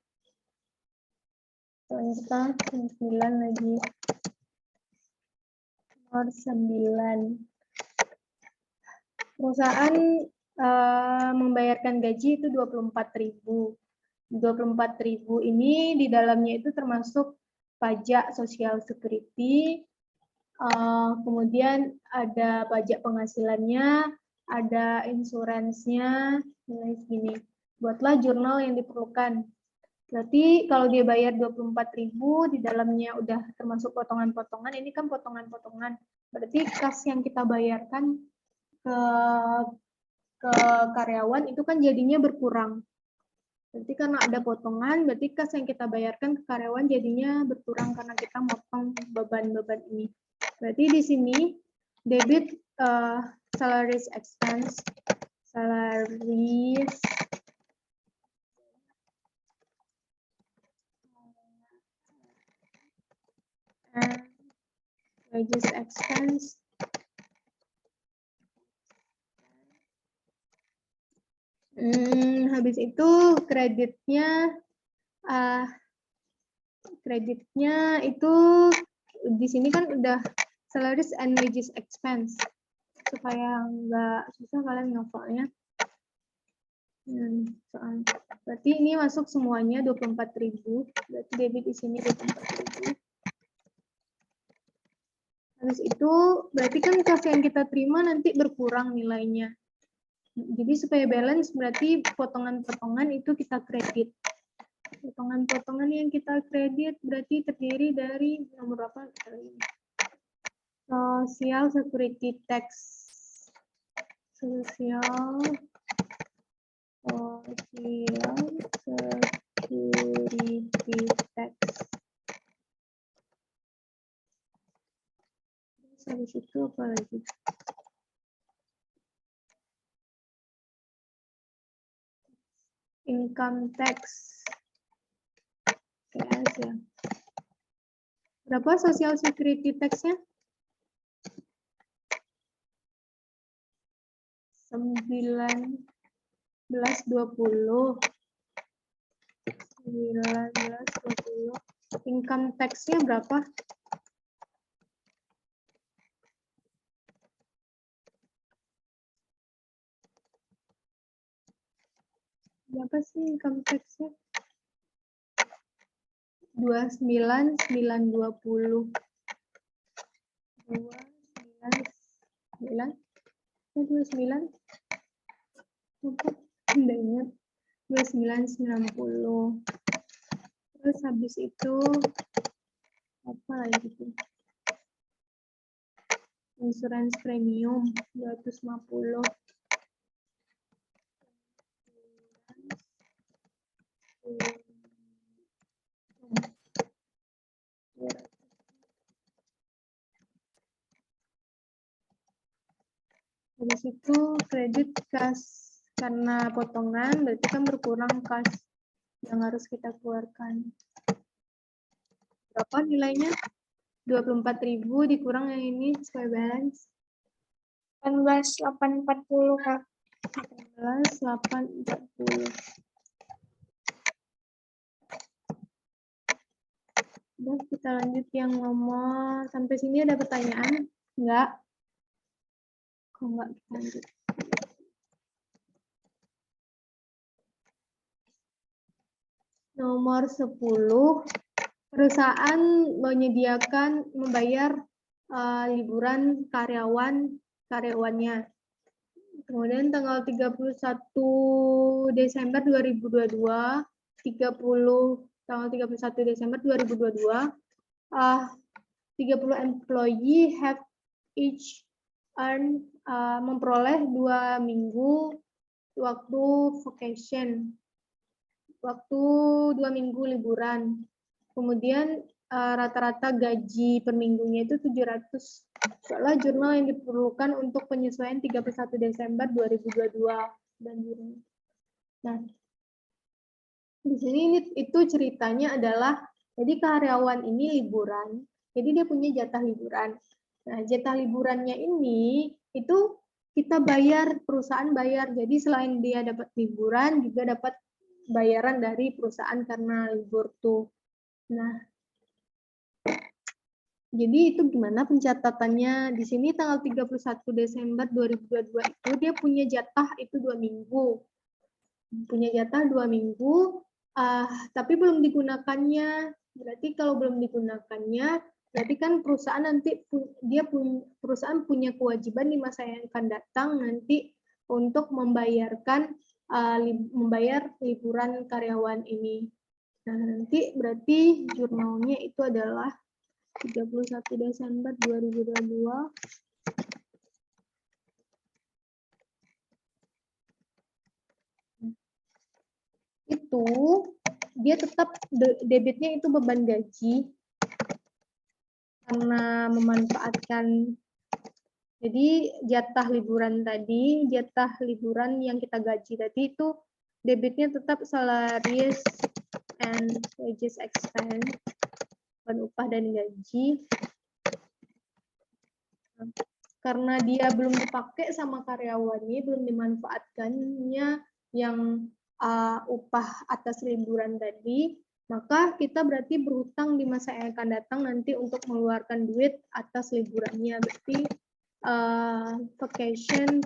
Selanjutnya 9 lagi. Nomor 9. Perusahaan membayarkan gaji itu 24.000. 24.000 ini di dalamnya itu termasuk pajak Social Security, kemudian ada pajak penghasilannya, ada insuransinya, nilai segini. Buatlah jurnal yang diperlukan. Berarti kalau dia bayar 24.000, di dalamnya udah termasuk potongan-potongan, ini kan potongan-potongan. Berarti kas yang kita bayarkan ke karyawan itu kan jadinya berkurang. Berarti karena ada potongan, berarti kas yang kita bayarkan ke karyawan jadinya berkurang karena kita motong beban-beban ini. Berarti di sini debit salaries expense, salaries and wages expense. Habis itu kreditnya itu di sini kan udah salaries and wages expense, supaya nggak susah kalian ngafalnya. Berarti ini masuk semuanya 24.000, berarti debit di sini 24.000. Habis itu berarti kan kas yang kita terima nanti berkurang nilainya. Jadi supaya balance berarti potongan-potongan itu kita kredit. Potongan-potongan yang kita kredit berarti terdiri dari nomor berapa? Social Security Tax. Social Security Tax. Terus habis itu apa lagi? Income tax. Ya. Berapa Social Security Tax-nya? 1920. 1920. Income tax-nya berapa? Berapa sih income tax-nya? 29.920. 29. Tidak ingat. 29.90. Terus habis itu apa lagi tuh? Insurance premium 250. Habis itu kredit kas, karena potongan berarti kan berkurang kas yang harus kita keluarkan. Berapa nilainya? 24.000 dikurang yang ini sesuai balance. 18.840, Kak. 18.840. Udah, kita lanjut yang nomor. Sampai sini ada pertanyaan? Enggak? Kok enggak, kita lanjut. Nomor 10. Perusahaan membayar liburan karyawannya. Kemudian tanggal 31 Desember 2022, tanggal 31 Desember 2022, 30 employee have each earned memperoleh 2 minggu waktu vacation, waktu 2 minggu liburan. Kemudian rata-rata gaji per minggunya itu 700. Soalnya jurnal yang diperlukan untuk penyesuaian 31 Desember 2022 dan jurnal. Nah, di sini itu ceritanya adalah jadi karyawan ini liburan, jadi dia punya jatah liburan. Nah, jatah liburannya ini itu kita bayar, perusahaan bayar. Jadi selain dia dapat liburan, juga dapat bayaran dari perusahaan karena libur tuh. Nah, jadi itu gimana pencatatannya? Di sini tanggal 31 Desember 2022 itu dia punya jatah itu 2 minggu. Punya jatah 2 minggu, tapi belum digunakannya. Berarti kalau belum digunakannya, berarti kan perusahaan nanti perusahaan punya kewajiban di masa yang akan datang nanti untuk membayar liburan karyawan ini. Nah, nanti berarti jurnalnya itu adalah 31 Desember 2022. Itu dia tetap debitnya itu beban gaji karena memanfaatkan, jadi jatah liburan yang kita gaji tadi itu debitnya tetap salaries and wages expense, upah dan gaji. Karena dia belum dipakai sama karyawannya, belum dimanfaatkannya yang upah atas liburan tadi, maka kita berarti berhutang di masa yang akan datang nanti untuk mengeluarkan duit atas liburannya. Berarti vacation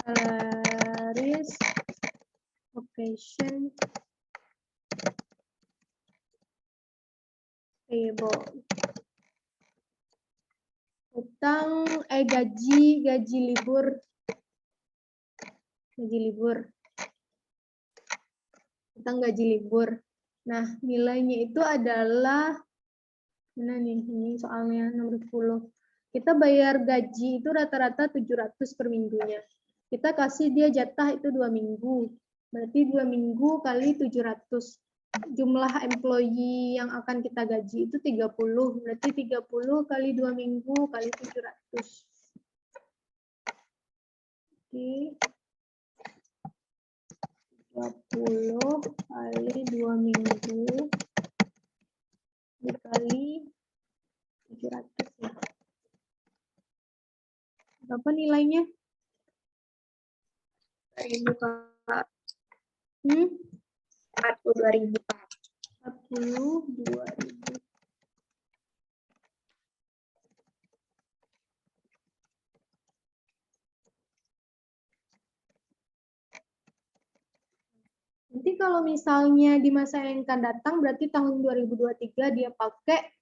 salaries, vacation payable. Hutang gaji libur. tentang gaji libur. Nah, nilainya itu adalah, mana nih, ini soalnya nomor 10. Kita bayar gaji itu rata-rata 700 per minggunya. Kita kasih dia jatah itu 2 minggu. Berarti 2 minggu kali 700. Jumlah employee yang akan kita gaji itu 30. Berarti 30 kali 2 minggu kali 700. Oke. 30 kali 2 minggu dikali 700 ya. Berapa nilainya? 1.000 Kak. 42.000. 42.000 Kak. 42.000. Nanti kalau misalnya di masa yang akan datang, berarti tahun 2023 dia pakai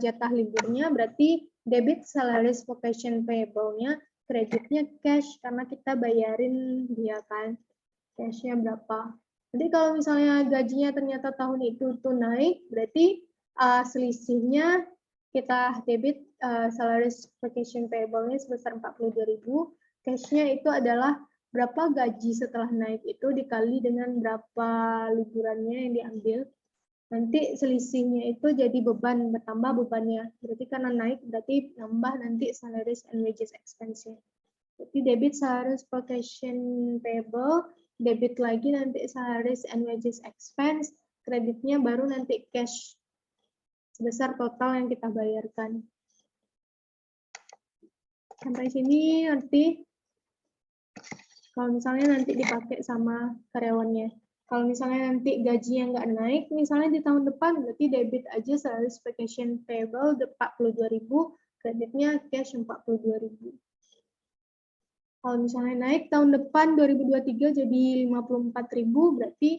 jatah liburnya, berarti debit salaries vacation payable-nya, kreditnya cash, karena kita bayarin dia kan, cash-nya berapa. Nanti kalau misalnya gajinya ternyata tahun itu tuh naik, berarti selisihnya kita debit salaries vacation payable-nya sebesar 42.000, cash-nya itu adalah berapa gaji setelah naik itu dikali dengan berapa liburannya yang diambil. Nanti selisihnya itu jadi beban, bertambah bebannya. Berarti karena naik, berarti nambah nanti salaries and wages expense-nya. Jadi debit salaries vacation payable, debit lagi nanti salaries and wages expense, kreditnya baru nanti cash sebesar total yang kita bayarkan. Sampai sini ngerti? Kalau misalnya nanti dipakai sama karyawannya. Kalau misalnya nanti gajinya nggak naik, misalnya di tahun depan, berarti debit aja salaries vacation payable 42.000, kreditnya cash 42.000. Kalau misalnya naik tahun depan 2023 jadi 54.000, berarti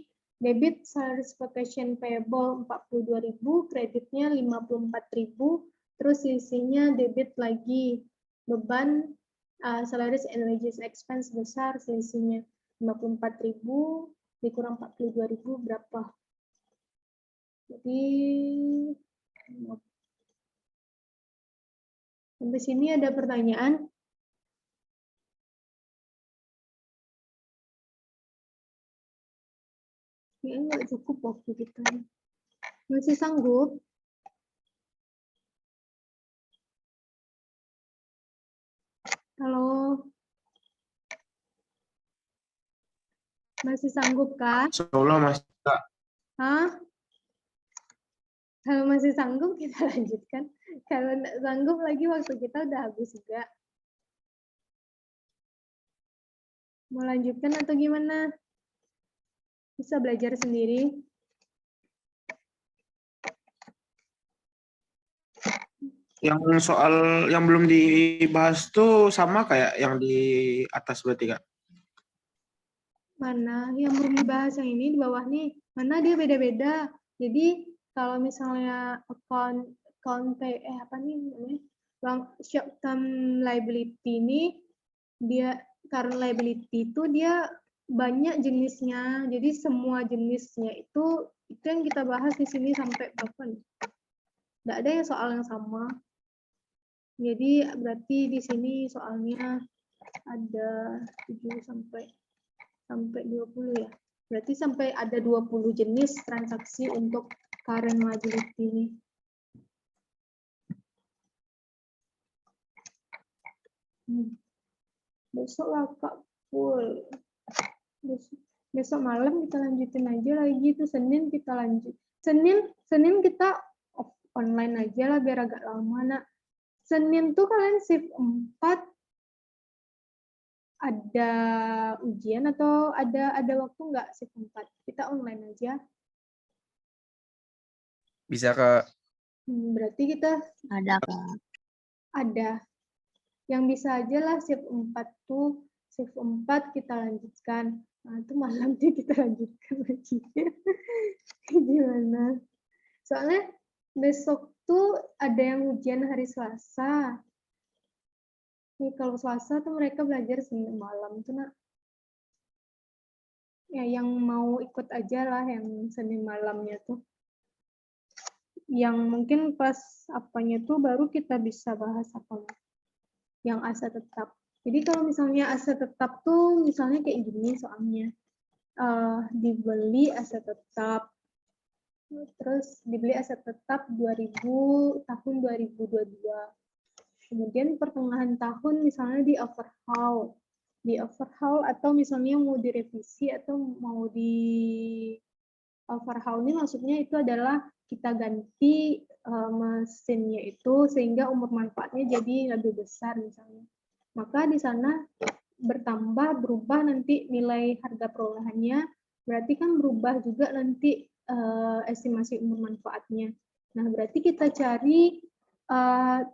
debit salaries vacation payable 42.000, kreditnya 54.000, terus sisinya debit lagi beban salaries and wages expense besar, selisihnya 54.000 dikurang 42.000 berapa? Jadi sampai sini ada pertanyaan? Ini nggak cukup waktu kita. Masih sanggup? Halo? Masih sanggup kah? Seolah masih Kak. Hah? Kalau masih sanggup kita lanjutkan. Kalau nggak sanggup lagi waktu kita udah habis juga. Mau lanjutkan atau gimana? Bisa belajar sendiri. Yang soal yang belum dibahas tuh sama kayak yang di atas berarti Kak. Mana yang belum dibahas yang ini di bawah nih? Mana dia beda-beda. Jadi kalau misalnya account apa nih namanya? Short term liability ini dia current liability itu dia banyak jenisnya. Jadi semua jenisnya itu yang kita bahas di sini sampai berapa nih? Nggak ada yang soal yang sama. Jadi berarti di sini soalnya ada 7 sampai 20 ya. Berarti sampai ada 20 jenis transaksi untuk current liability ini. Besok lah Kak full. Besok malam kita lanjutin aja lagi, itu Senin kita lanjut. Senin kita online aja lah biar agak lama nak. Senin tuh kalian shift 4 ada ujian atau ada waktu nggak shift 4? Kita online aja. Bisa Kak. Berarti kita Ada Kak. ada. Yang bisa aja lah shift 4 tuh, shift 4 kita lanjutkan. Nah, itu malam tuh kita lanjutkan lagi. Gimana? Soalnya besok tuh ada yang ujian hari Selasa. Nih kalau Selasa tuh mereka belajar Senin malam tuh nak. Ya, yang mau ikut aja lah yang Senin malamnya tuh. Yang mungkin pas apanya tuh baru kita bisa bahas apa yang aset tetap. Jadi kalau misalnya aset tetap tuh misalnya kayak gini soalnya. Dibeli aset tetap, terus dibeli aset tetap 2000 tahun 2022. Kemudian pertengahan tahun misalnya di overhaul atau misalnya mau direvisi atau mau di overhaul ini maksudnya itu adalah kita ganti mesinnya itu sehingga umur manfaatnya jadi lebih besar misalnya. Maka di sana berubah nanti nilai harga perolehannya, berarti kan berubah juga nanti estimasi umur manfaatnya. Nah, berarti kita cari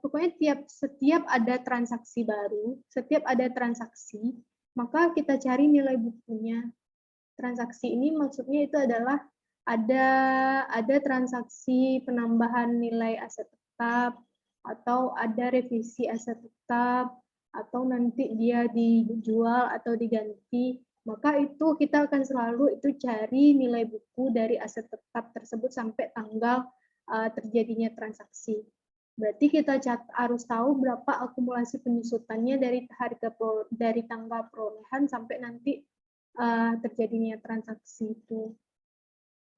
pokoknya setiap ada transaksi baru, setiap ada transaksi, maka kita cari nilai bukunya. Transaksi ini maksudnya itu adalah ada transaksi penambahan nilai aset tetap, atau ada revisi aset tetap, atau nanti dia dijual atau diganti, maka itu kita akan selalu itu cari nilai buku dari aset tetap tersebut sampai tanggal terjadinya transaksi. Berarti kita harus tahu berapa akumulasi penyusutannya dari tanggal perolehan sampai nanti terjadinya transaksi itu.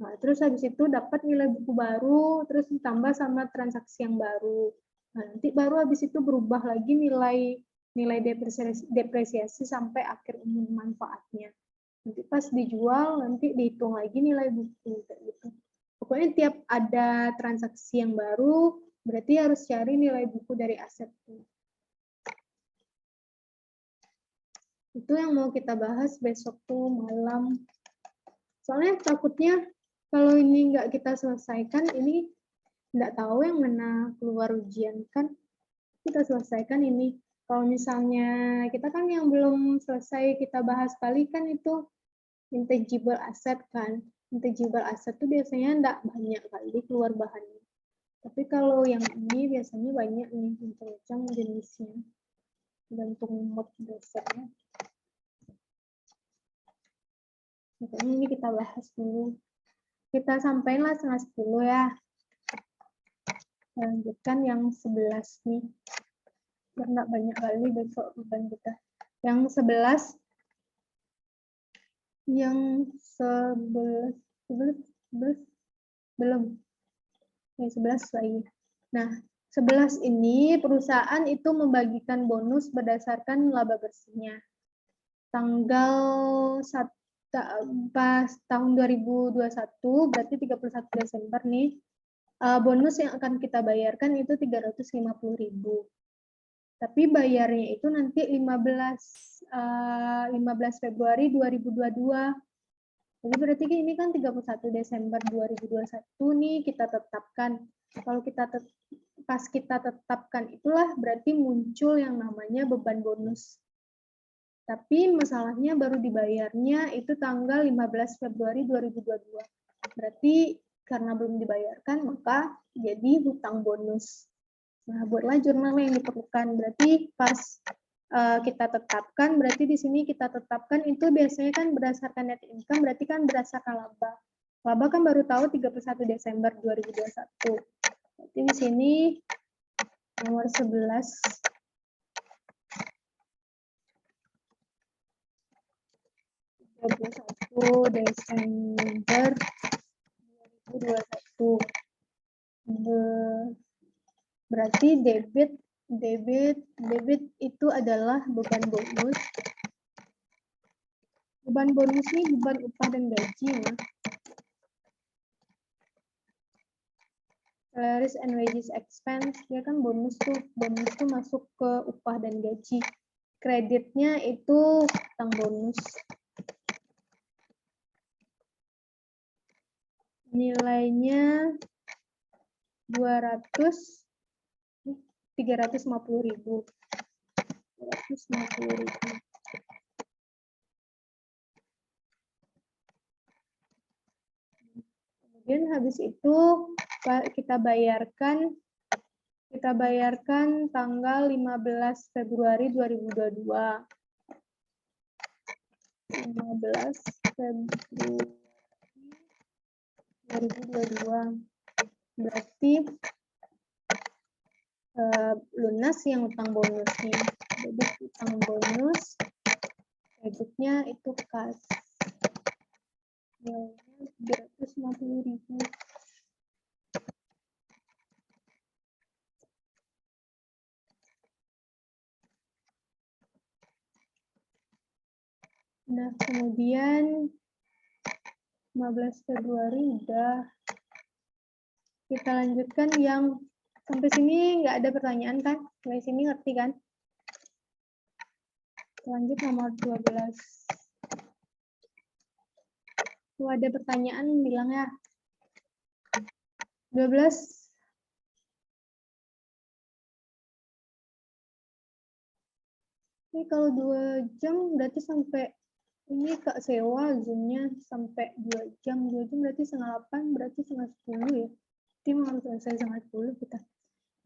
Nah, terus habis itu dapat nilai buku baru, terus ditambah sama transaksi yang baru. Nah, nanti baru habis itu berubah lagi nilai depresiasi sampai akhir umur manfaatnya. Nanti pas dijual, nanti dihitung lagi nilai buku. Kayak gitu. Pokoknya tiap ada transaksi yang baru, berarti harus cari nilai buku dari aset. Itu yang mau kita bahas besok tuh malam. Soalnya takutnya kalau ini nggak kita selesaikan, ini nggak tahu yang mana keluar ujian kan. Kita selesaikan ini. Kalau misalnya kita kan yang belum selesai kita bahas kali kan itu intangible asset kan. Intangible asset tuh biasanya nggak banyak kali keluar bahannya. Tapi kalau yang ini biasanya banyak nih, macam-macam jenisnya. Tergantung mood dasarnya. Makanya ini kita bahas dulu. Kita sampaikanlah 9:30 ya. Lanjutkan yang 11 nih. Karena banyak kali besok beban kita. Yang 11 belum. Yang 11 lagi. Nah, 11 ini perusahaan itu membagikan bonus berdasarkan laba bersihnya. Tanggal pas tahun 2021 berarti 31 Desember nih. Bonus yang akan kita bayarkan itu 350.000. Tapi bayarnya itu nanti 15 Februari 2022. Jadi berarti ini kan 31 Desember 2021 nih kita tetapkan. Kalau pas kita tetapkan itulah berarti muncul yang namanya beban bonus. Tapi masalahnya baru dibayarnya itu tanggal 15 Februari 2022. Berarti karena belum dibayarkan maka jadi hutang bonus. Nah, buatlah jurnal yang diperlukan. Berarti pas kita tetapkan, berarti di sini kita tetapkan itu biasanya kan berdasarkan net income, berarti kan berdasarkan laba. Laba kan baru tahu 31 Desember 2021. Berarti di sini nomor 11. Desember 2021. Berarti debit itu adalah beban bonus. Beban bonus ini beban upah dan gaji ya. Salaries and wages expense, dia kan bonus tuh masuk ke upah dan gaji. Kreditnya itu hutang bonus. Nilainya 350.000. Kemudian habis itu kita bayarkan tanggal 15 Februari 2022. 15 Februari 2022. Berarti lunas yang utang bonusnya. Debit utang bonus, kreditnya itu kas. Nilainya 350.000. Nah, kemudian 15 Februari udah. Kita lanjutkan yang sampai sini nggak ada pertanyaan kan? Sampai sini ngerti kan? Lanjut nomor 12. Kalau ada pertanyaan bilang ya. 12. Ini kalau 2 jam berarti sampai ini Kak sewa Zoom-nya sampai 2 jam. 2 jam berarti setengah 8, berarti setengah 10 ya. Jadi harus selesai setengah 10 kita.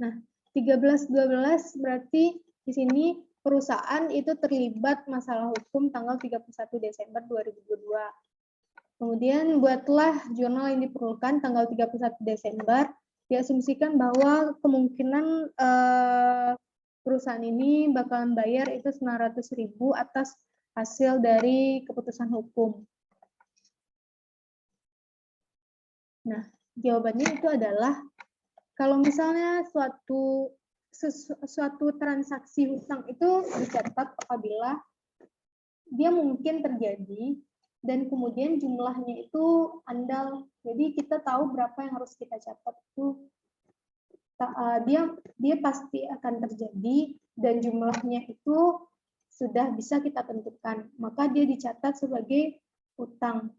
Nah, 13-12 berarti di sini perusahaan itu terlibat masalah hukum tanggal 31 Desember 2022. Kemudian buatlah jurnal yang diperlukan tanggal 31 Desember. Diasumsikan bahwa kemungkinan perusahaan ini bakalan bayar itu 900.000 atas hasil dari keputusan hukum. Nah, jawabannya itu adalah kalau misalnya suatu transaksi hutang itu dicatat apabila dia mungkin terjadi dan kemudian jumlahnya itu andal. Jadi kita tahu berapa yang harus kita catat itu dia pasti akan terjadi dan jumlahnya itu sudah bisa kita tentukan, maka dia dicatat sebagai hutang.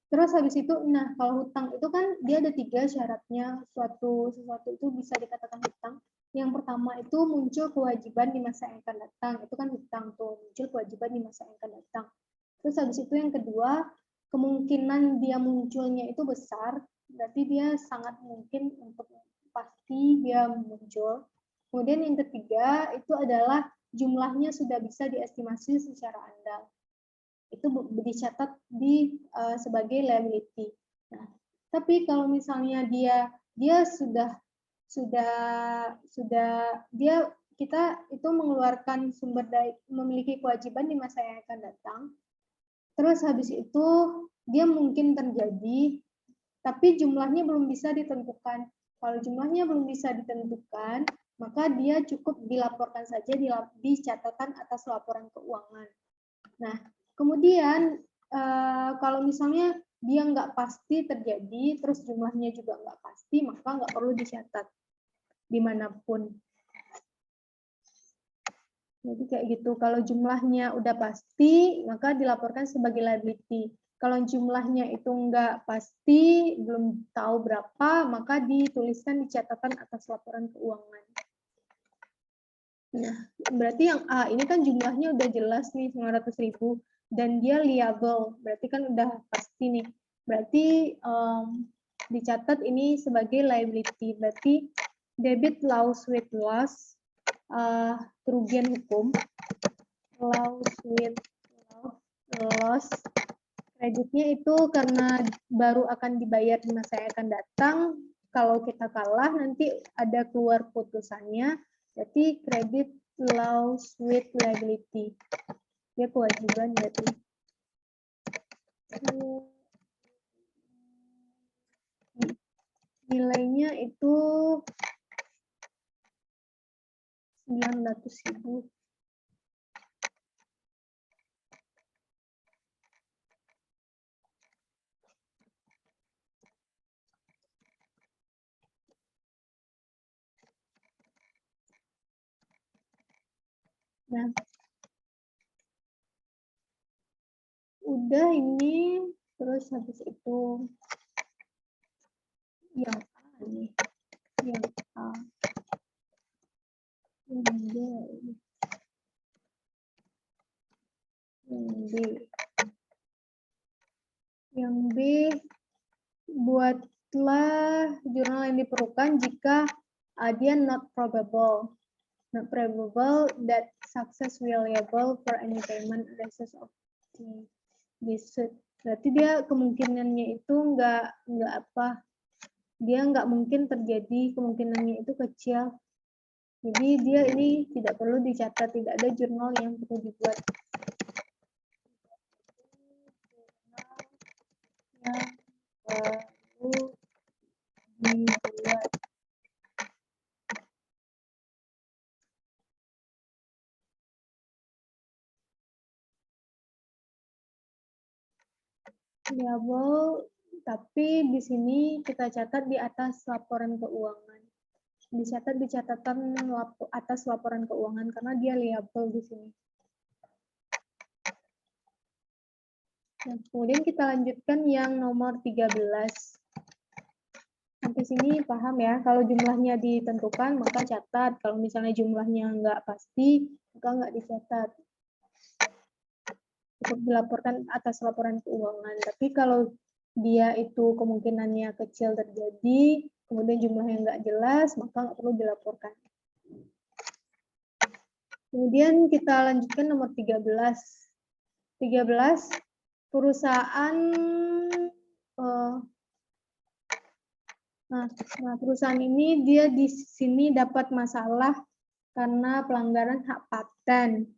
Terus habis itu, nah kalau hutang itu kan dia ada 3 syaratnya, sesuatu itu bisa dikatakan hutang. Yang pertama itu muncul kewajiban di masa yang akan datang, itu kan hutang tuh, muncul kewajiban di masa yang akan datang. Terus habis itu yang kedua, kemungkinan dia munculnya itu besar, berarti dia sangat mungkin untuk pasti dia muncul. Kemudian yang ketiga itu adalah jumlahnya sudah bisa diestimasi secara andal. Itu dicatat sebagai liability. Nah, tapi kalau misalnya kita itu mengeluarkan sumber daya, memiliki kewajiban di masa yang akan datang. Terus habis itu dia mungkin terjadi, tapi jumlahnya belum bisa ditentukan. Kalau jumlahnya belum bisa ditentukan, maka dia cukup dilaporkan saja di catatan atas laporan keuangan. Nah, kemudian kalau misalnya dia nggak pasti terjadi, terus jumlahnya juga nggak pasti, maka nggak perlu dicatat dimanapun. Jadi kayak gitu. Kalau jumlahnya udah pasti, maka dilaporkan sebagai liability. Kalau jumlahnya itu nggak pasti, belum tahu berapa, maka dituliskan di catatan atas laporan keuangan. Nah, berarti yang A ini kan jumlahnya udah jelas nih 900.000 dan dia liable, berarti kan udah pasti nih. Berarti dicatat ini sebagai liability. Berarti debit loss with loss, kerugian hukum, loss with loss. Kreditnya itu karena baru akan dibayar di masa yang akan datang. Kalau kita kalah nanti ada keluar putusannya. Jadi credit loss with liability. Dia kewajiban berarti. Nilainya itu 900.000. Nah, udah ini, terus habis itu yang A nih, yang A, yang B, yang B, yang B, buatlah jurnal yang diperlukan jika dia not probable. not probable that success reliable for any payment resource of this suit. Berarti dia kemungkinannya itu nggak apa, dia nggak mungkin terjadi, kemungkinannya itu kecil. Jadi dia ini tidak perlu dicatat, tidak ada jurnal yang perlu dibuat. Yang perlu dibuat. Liable, tapi di sini kita catat di atas laporan keuangan. Dicatat di catatan atas laporan keuangan karena dia liable di sini. Nah, kemudian kita lanjutkan yang nomor 13. Sampai sini paham ya, kalau jumlahnya ditentukan maka catat, kalau misalnya jumlahnya nggak pasti maka nggak dicatat. Untuk dilaporkan atas laporan keuangan. Tapi kalau dia itu kemungkinannya kecil terjadi, kemudian jumlahnya nggak jelas, maka nggak perlu dilaporkan. Kemudian kita lanjutkan nomor 13. 13, perusahaan perusahaan ini dia di sini dapat masalah karena pelanggaran hak paten.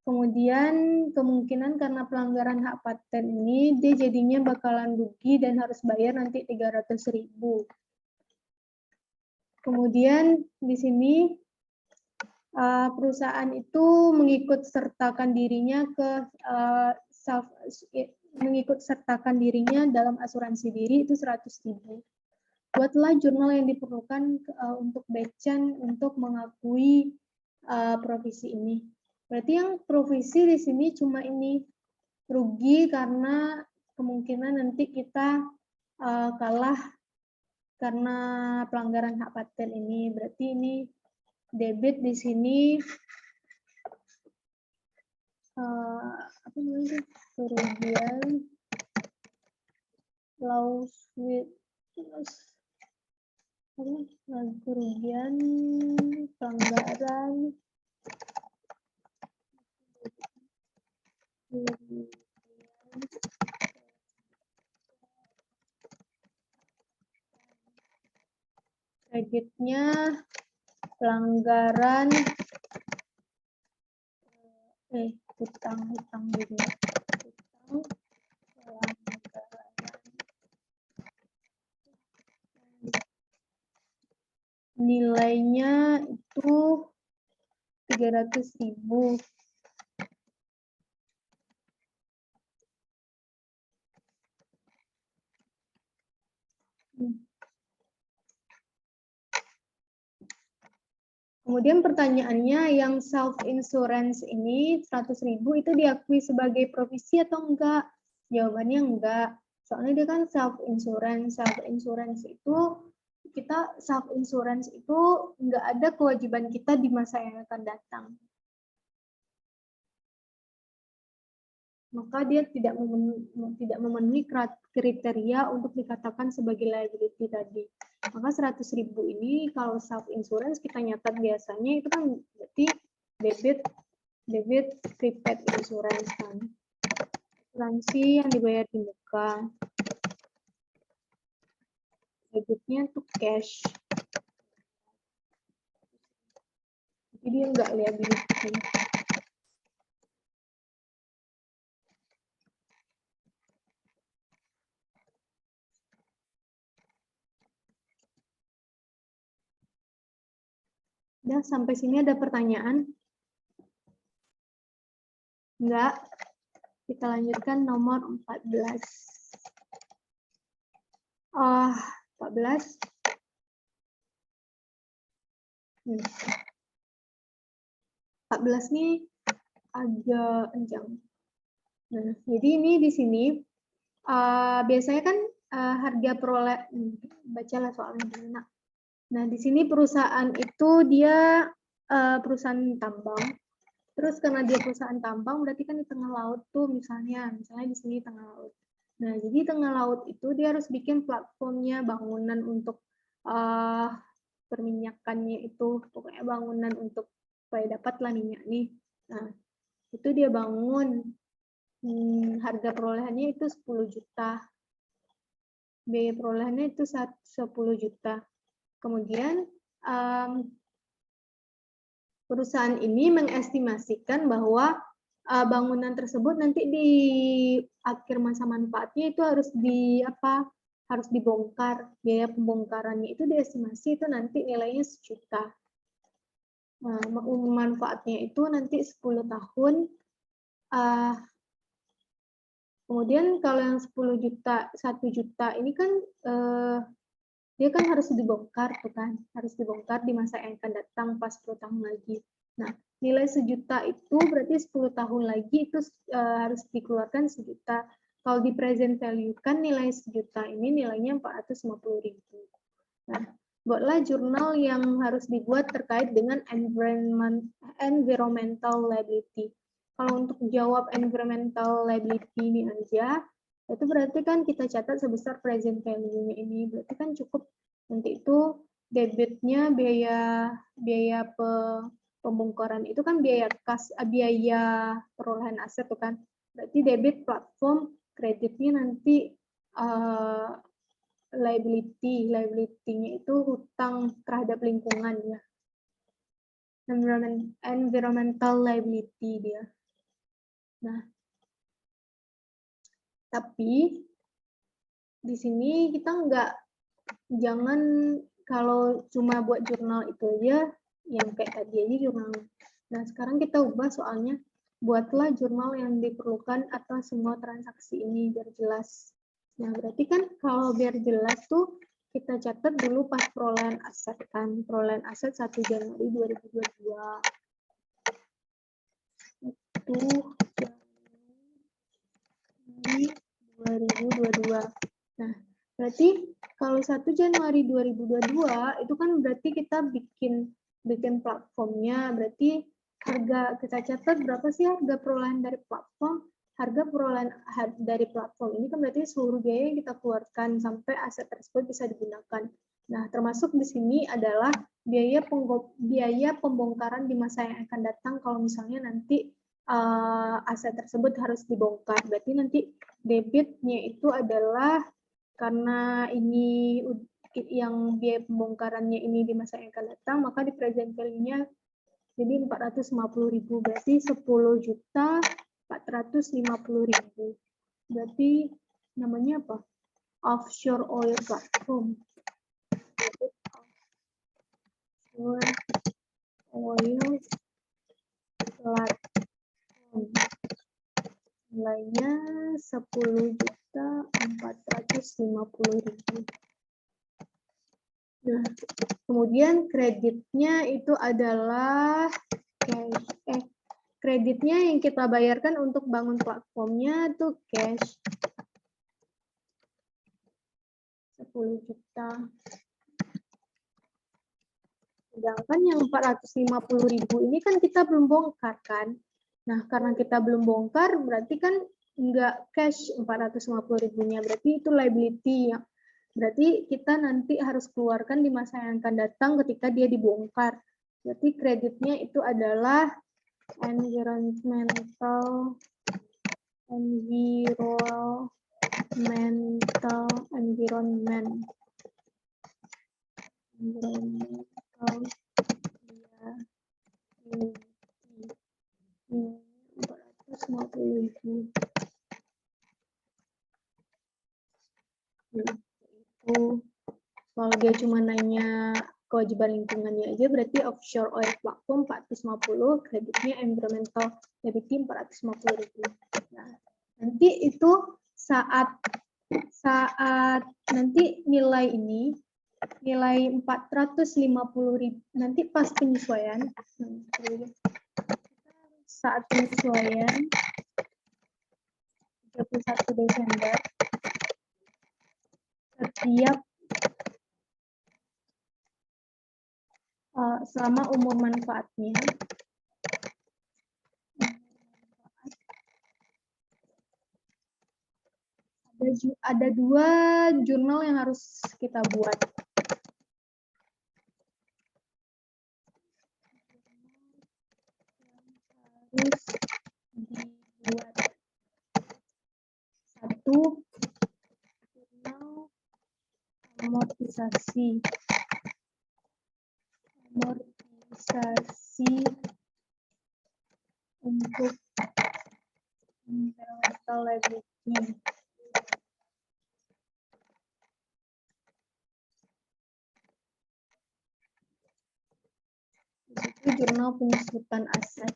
Kemudian kemungkinan karena pelanggaran hak paten ini dia jadinya bakalan rugi dan harus bayar nanti 300.000. Kemudian di sini perusahaan itu mengikut sertakan dirinya dalam asuransi diri itu 100.000. Buatlah jurnal yang diperlukan untuk Bechan untuk mengakui provisi ini. Berarti yang provisi di sini cuma ini, rugi karena kemungkinan nanti kita kalah karena pelanggaran hak paten ini. Berarti ini debit di sini apa namanya? Kerugian loss with kerugian pelanggaran kreditnya pelanggaran hutang juga nilainya itu 300.000. Kemudian pertanyaannya yang self insurance ini 100.000 itu diakui sebagai provisi atau enggak? Jawabannya enggak. Soalnya dia kan self insurance. Self insurance itu enggak ada kewajiban kita di masa yang akan datang. Maka dia tidak memenuhi kriteria untuk dikatakan sebagai liability tadi. Maka 100.000 ini kalau self insurance kita nyatat biasanya itu kan berarti debit prepaid insurance kan. Asuransi yang dibayar di muka. Debitnya untuk cash. Jadi dia enggak liability. Udah, sampai sini ada pertanyaan? Enggak. Kita lanjutkan nomor 14. 14. 14 nih agak panjang. Nah, jadi ini di sini biasanya kan harga peroleh, bacalah soalnya enak. Nah, di sini perusahaan itu dia perusahaan tambang. Terus karena dia perusahaan tambang, berarti kan di tengah laut tuh misalnya di sini tengah laut. Nah, jadi tengah laut itu dia harus bikin platformnya, bangunan untuk perminyakannya itu, pokoknya bangunan untuk supaya dapatlah minyak nih. Nah, itu dia bangun, harga perolehannya itu 10 juta. Biaya perolehannya itu 10 juta. Kemudian perusahaan ini mengestimasikan bahwa bangunan tersebut nanti di akhir masa manfaatnya itu harus harus dibongkar. Biaya pembongkarannya itu diestimasi itu nanti nilainya 1 juta. Nah, manfaatnya itu nanti 10 tahun. Kemudian kalau yang 10 juta, 1 juta ini kan dia kan harus dibongkar tuh kan, harus dibongkar di masa yang akan datang pas 10 tahun lagi. Nah, nilai 1 juta itu berarti 10 tahun lagi itu harus dikeluarkan 1 juta. Kalau di present value kan nilai 1 juta ini nilainya 450.000. Nah, buatlah jurnal yang harus dibuat terkait dengan environmental liability. Kalau untuk jawab environmental liability ini aja, itu berarti kan kita catat sebesar present value-nya ini. Berarti kan cukup nanti itu debitnya biaya pembongkaran itu kan biaya perolehan aset tuh kan. Berarti debit platform, kreditnya nanti liability-nya itu hutang terhadap lingkungan ya. Environmental liability dia. Nah, tapi di sini kita jangan kalau cuma buat jurnal itu aja, yang kayak tadi aja jurnal. Nah, sekarang kita ubah soalnya, buatlah jurnal yang diperlukan atas semua transaksi ini biar jelas. Nah, berarti kan kalau biar jelas tuh kita catat dulu pas perolehan aset kan. Perolehan aset 1 Januari 2022. Itu Januari 2022. Nah, berarti kalau 1 Januari 2022 itu kan berarti kita bikin platformnya. Berarti harga kita catat berapa sih harga perolehan dari platform? Harga perolehan dari platform ini kan berarti seluruh biaya yang kita keluarkan sampai aset tersebut bisa digunakan. Nah, termasuk di sini adalah biaya pembongkaran di masa yang akan datang kalau misalnya nanti aset tersebut harus dibongkar. Berarti nanti debitnya itu adalah karena ini yang biaya pembongkarannya ini di masa yang akan datang, maka di present value-nya jadi 450.000. Berarti 10.450.000. Berarti namanya apa? Offshore oil platform. Offshore oil platform. Nilainya 10.450.000. Nah, kemudian kreditnya itu adalah kreditnya yang kita bayarkan untuk bangun platformnya tuh cash 10 juta. Sedangkan yang 450.000 ini kan kita belum bongkar kan. Nah, karena kita belum bongkar berarti kan enggak cash 450.000-nya, berarti itu liability ya. Berarti kita nanti harus keluarkan di masa yang akan datang ketika dia dibongkar. Berarti kreditnya itu adalah environment. Ya, 450.000. Itu kalau dia cuma nanya kewajiban lingkungannya aja berarti offshore oil platform 450, kreditnya environmental liability 450.000. Nah, nanti itu saat nanti nilai 450.000 nanti pas penyesuaian saat penyesuaian 31 Desember setiap selama umur manfaatnya ada 2 jurnal yang harus kita buat. harus dibuat. Satu, jurnal amortisasi. Amortisasi untuk environmental liability. Itu jurnal penyusutan aset.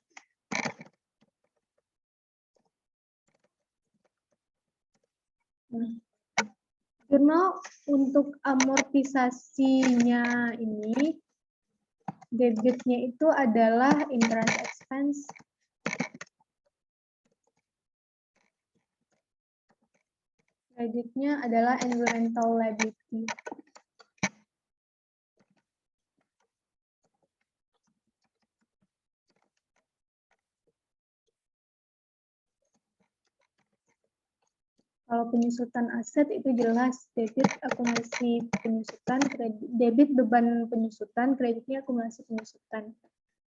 Nah, jurnal untuk amortisasinya ini, debitnya itu adalah interest expense. Kreditnya adalah environmental liability. Kalau penyusutan aset itu jelas debit akumulasi penyusutan, debit beban penyusutan, kreditnya akumulasi penyusutan.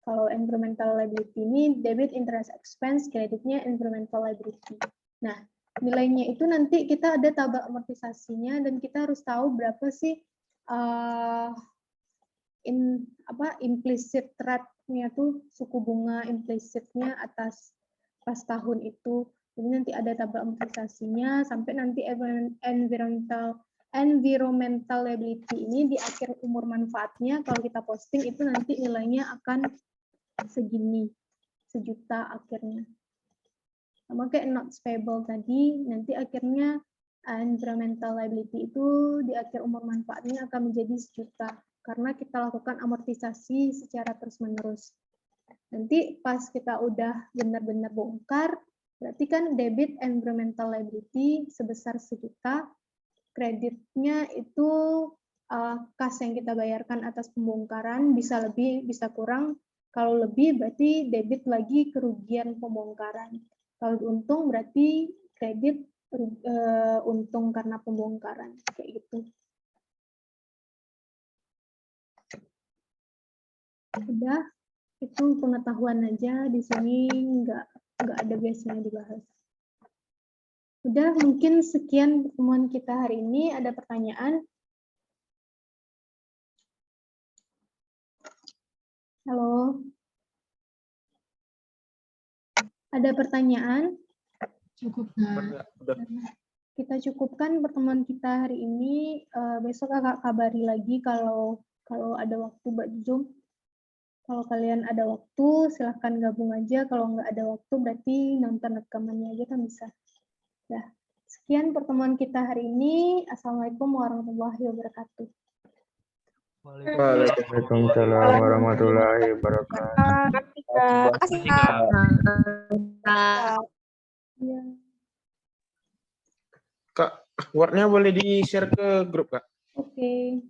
Kalau environmental liability ini debit interest expense, kreditnya environmental liability. Nah, nilainya itu nanti kita ada tabel amortisasinya dan kita harus tahu berapa sih implicit rate-nya tuh, suku bunga implicitnya atas pas tahun itu. Jadi nanti ada tabel amortisasinya sampai nanti environmental liability ini di akhir umur manfaatnya kalau kita posting itu nanti nilainya akan segini, 1 juta akhirnya. Sama kayak notes payable tadi, nanti akhirnya environmental liability itu di akhir umur manfaatnya akan menjadi 1 juta karena kita lakukan amortisasi secara terus-menerus. Nanti pas kita udah benar-benar bongkar, berarti kan debit environmental liability sebesar 1 juta, kreditnya itu kas yang kita bayarkan atas pembongkaran bisa lebih, bisa kurang. Kalau lebih berarti debit lagi kerugian pembongkaran. Kalau untung berarti kredit untung karena pembongkaran, kayak gitu. Udah, itu pengetahuan aja di sini, nggak ada biasanya dibahas. Udah, mungkin sekian pertemuan kita hari ini. Ada pertanyaan? Halo? Ada pertanyaan? Cukup, Kak. Kita cukupkan pertemuan kita hari ini. Besok kakak kabari lagi kalau ada waktu buat Zoom. Kalau kalian ada waktu, silahkan gabung aja. Kalau nggak ada waktu, berarti nonton rekamannya aja kan bisa. Ya, sekian pertemuan kita hari ini. Assalamualaikum warahmatullahi wabarakatuh. Waalaikumsalam warahmatullahi wabarakatuh. Ya. Kak, Word-nya boleh di-share ke grup, Kak? Oke.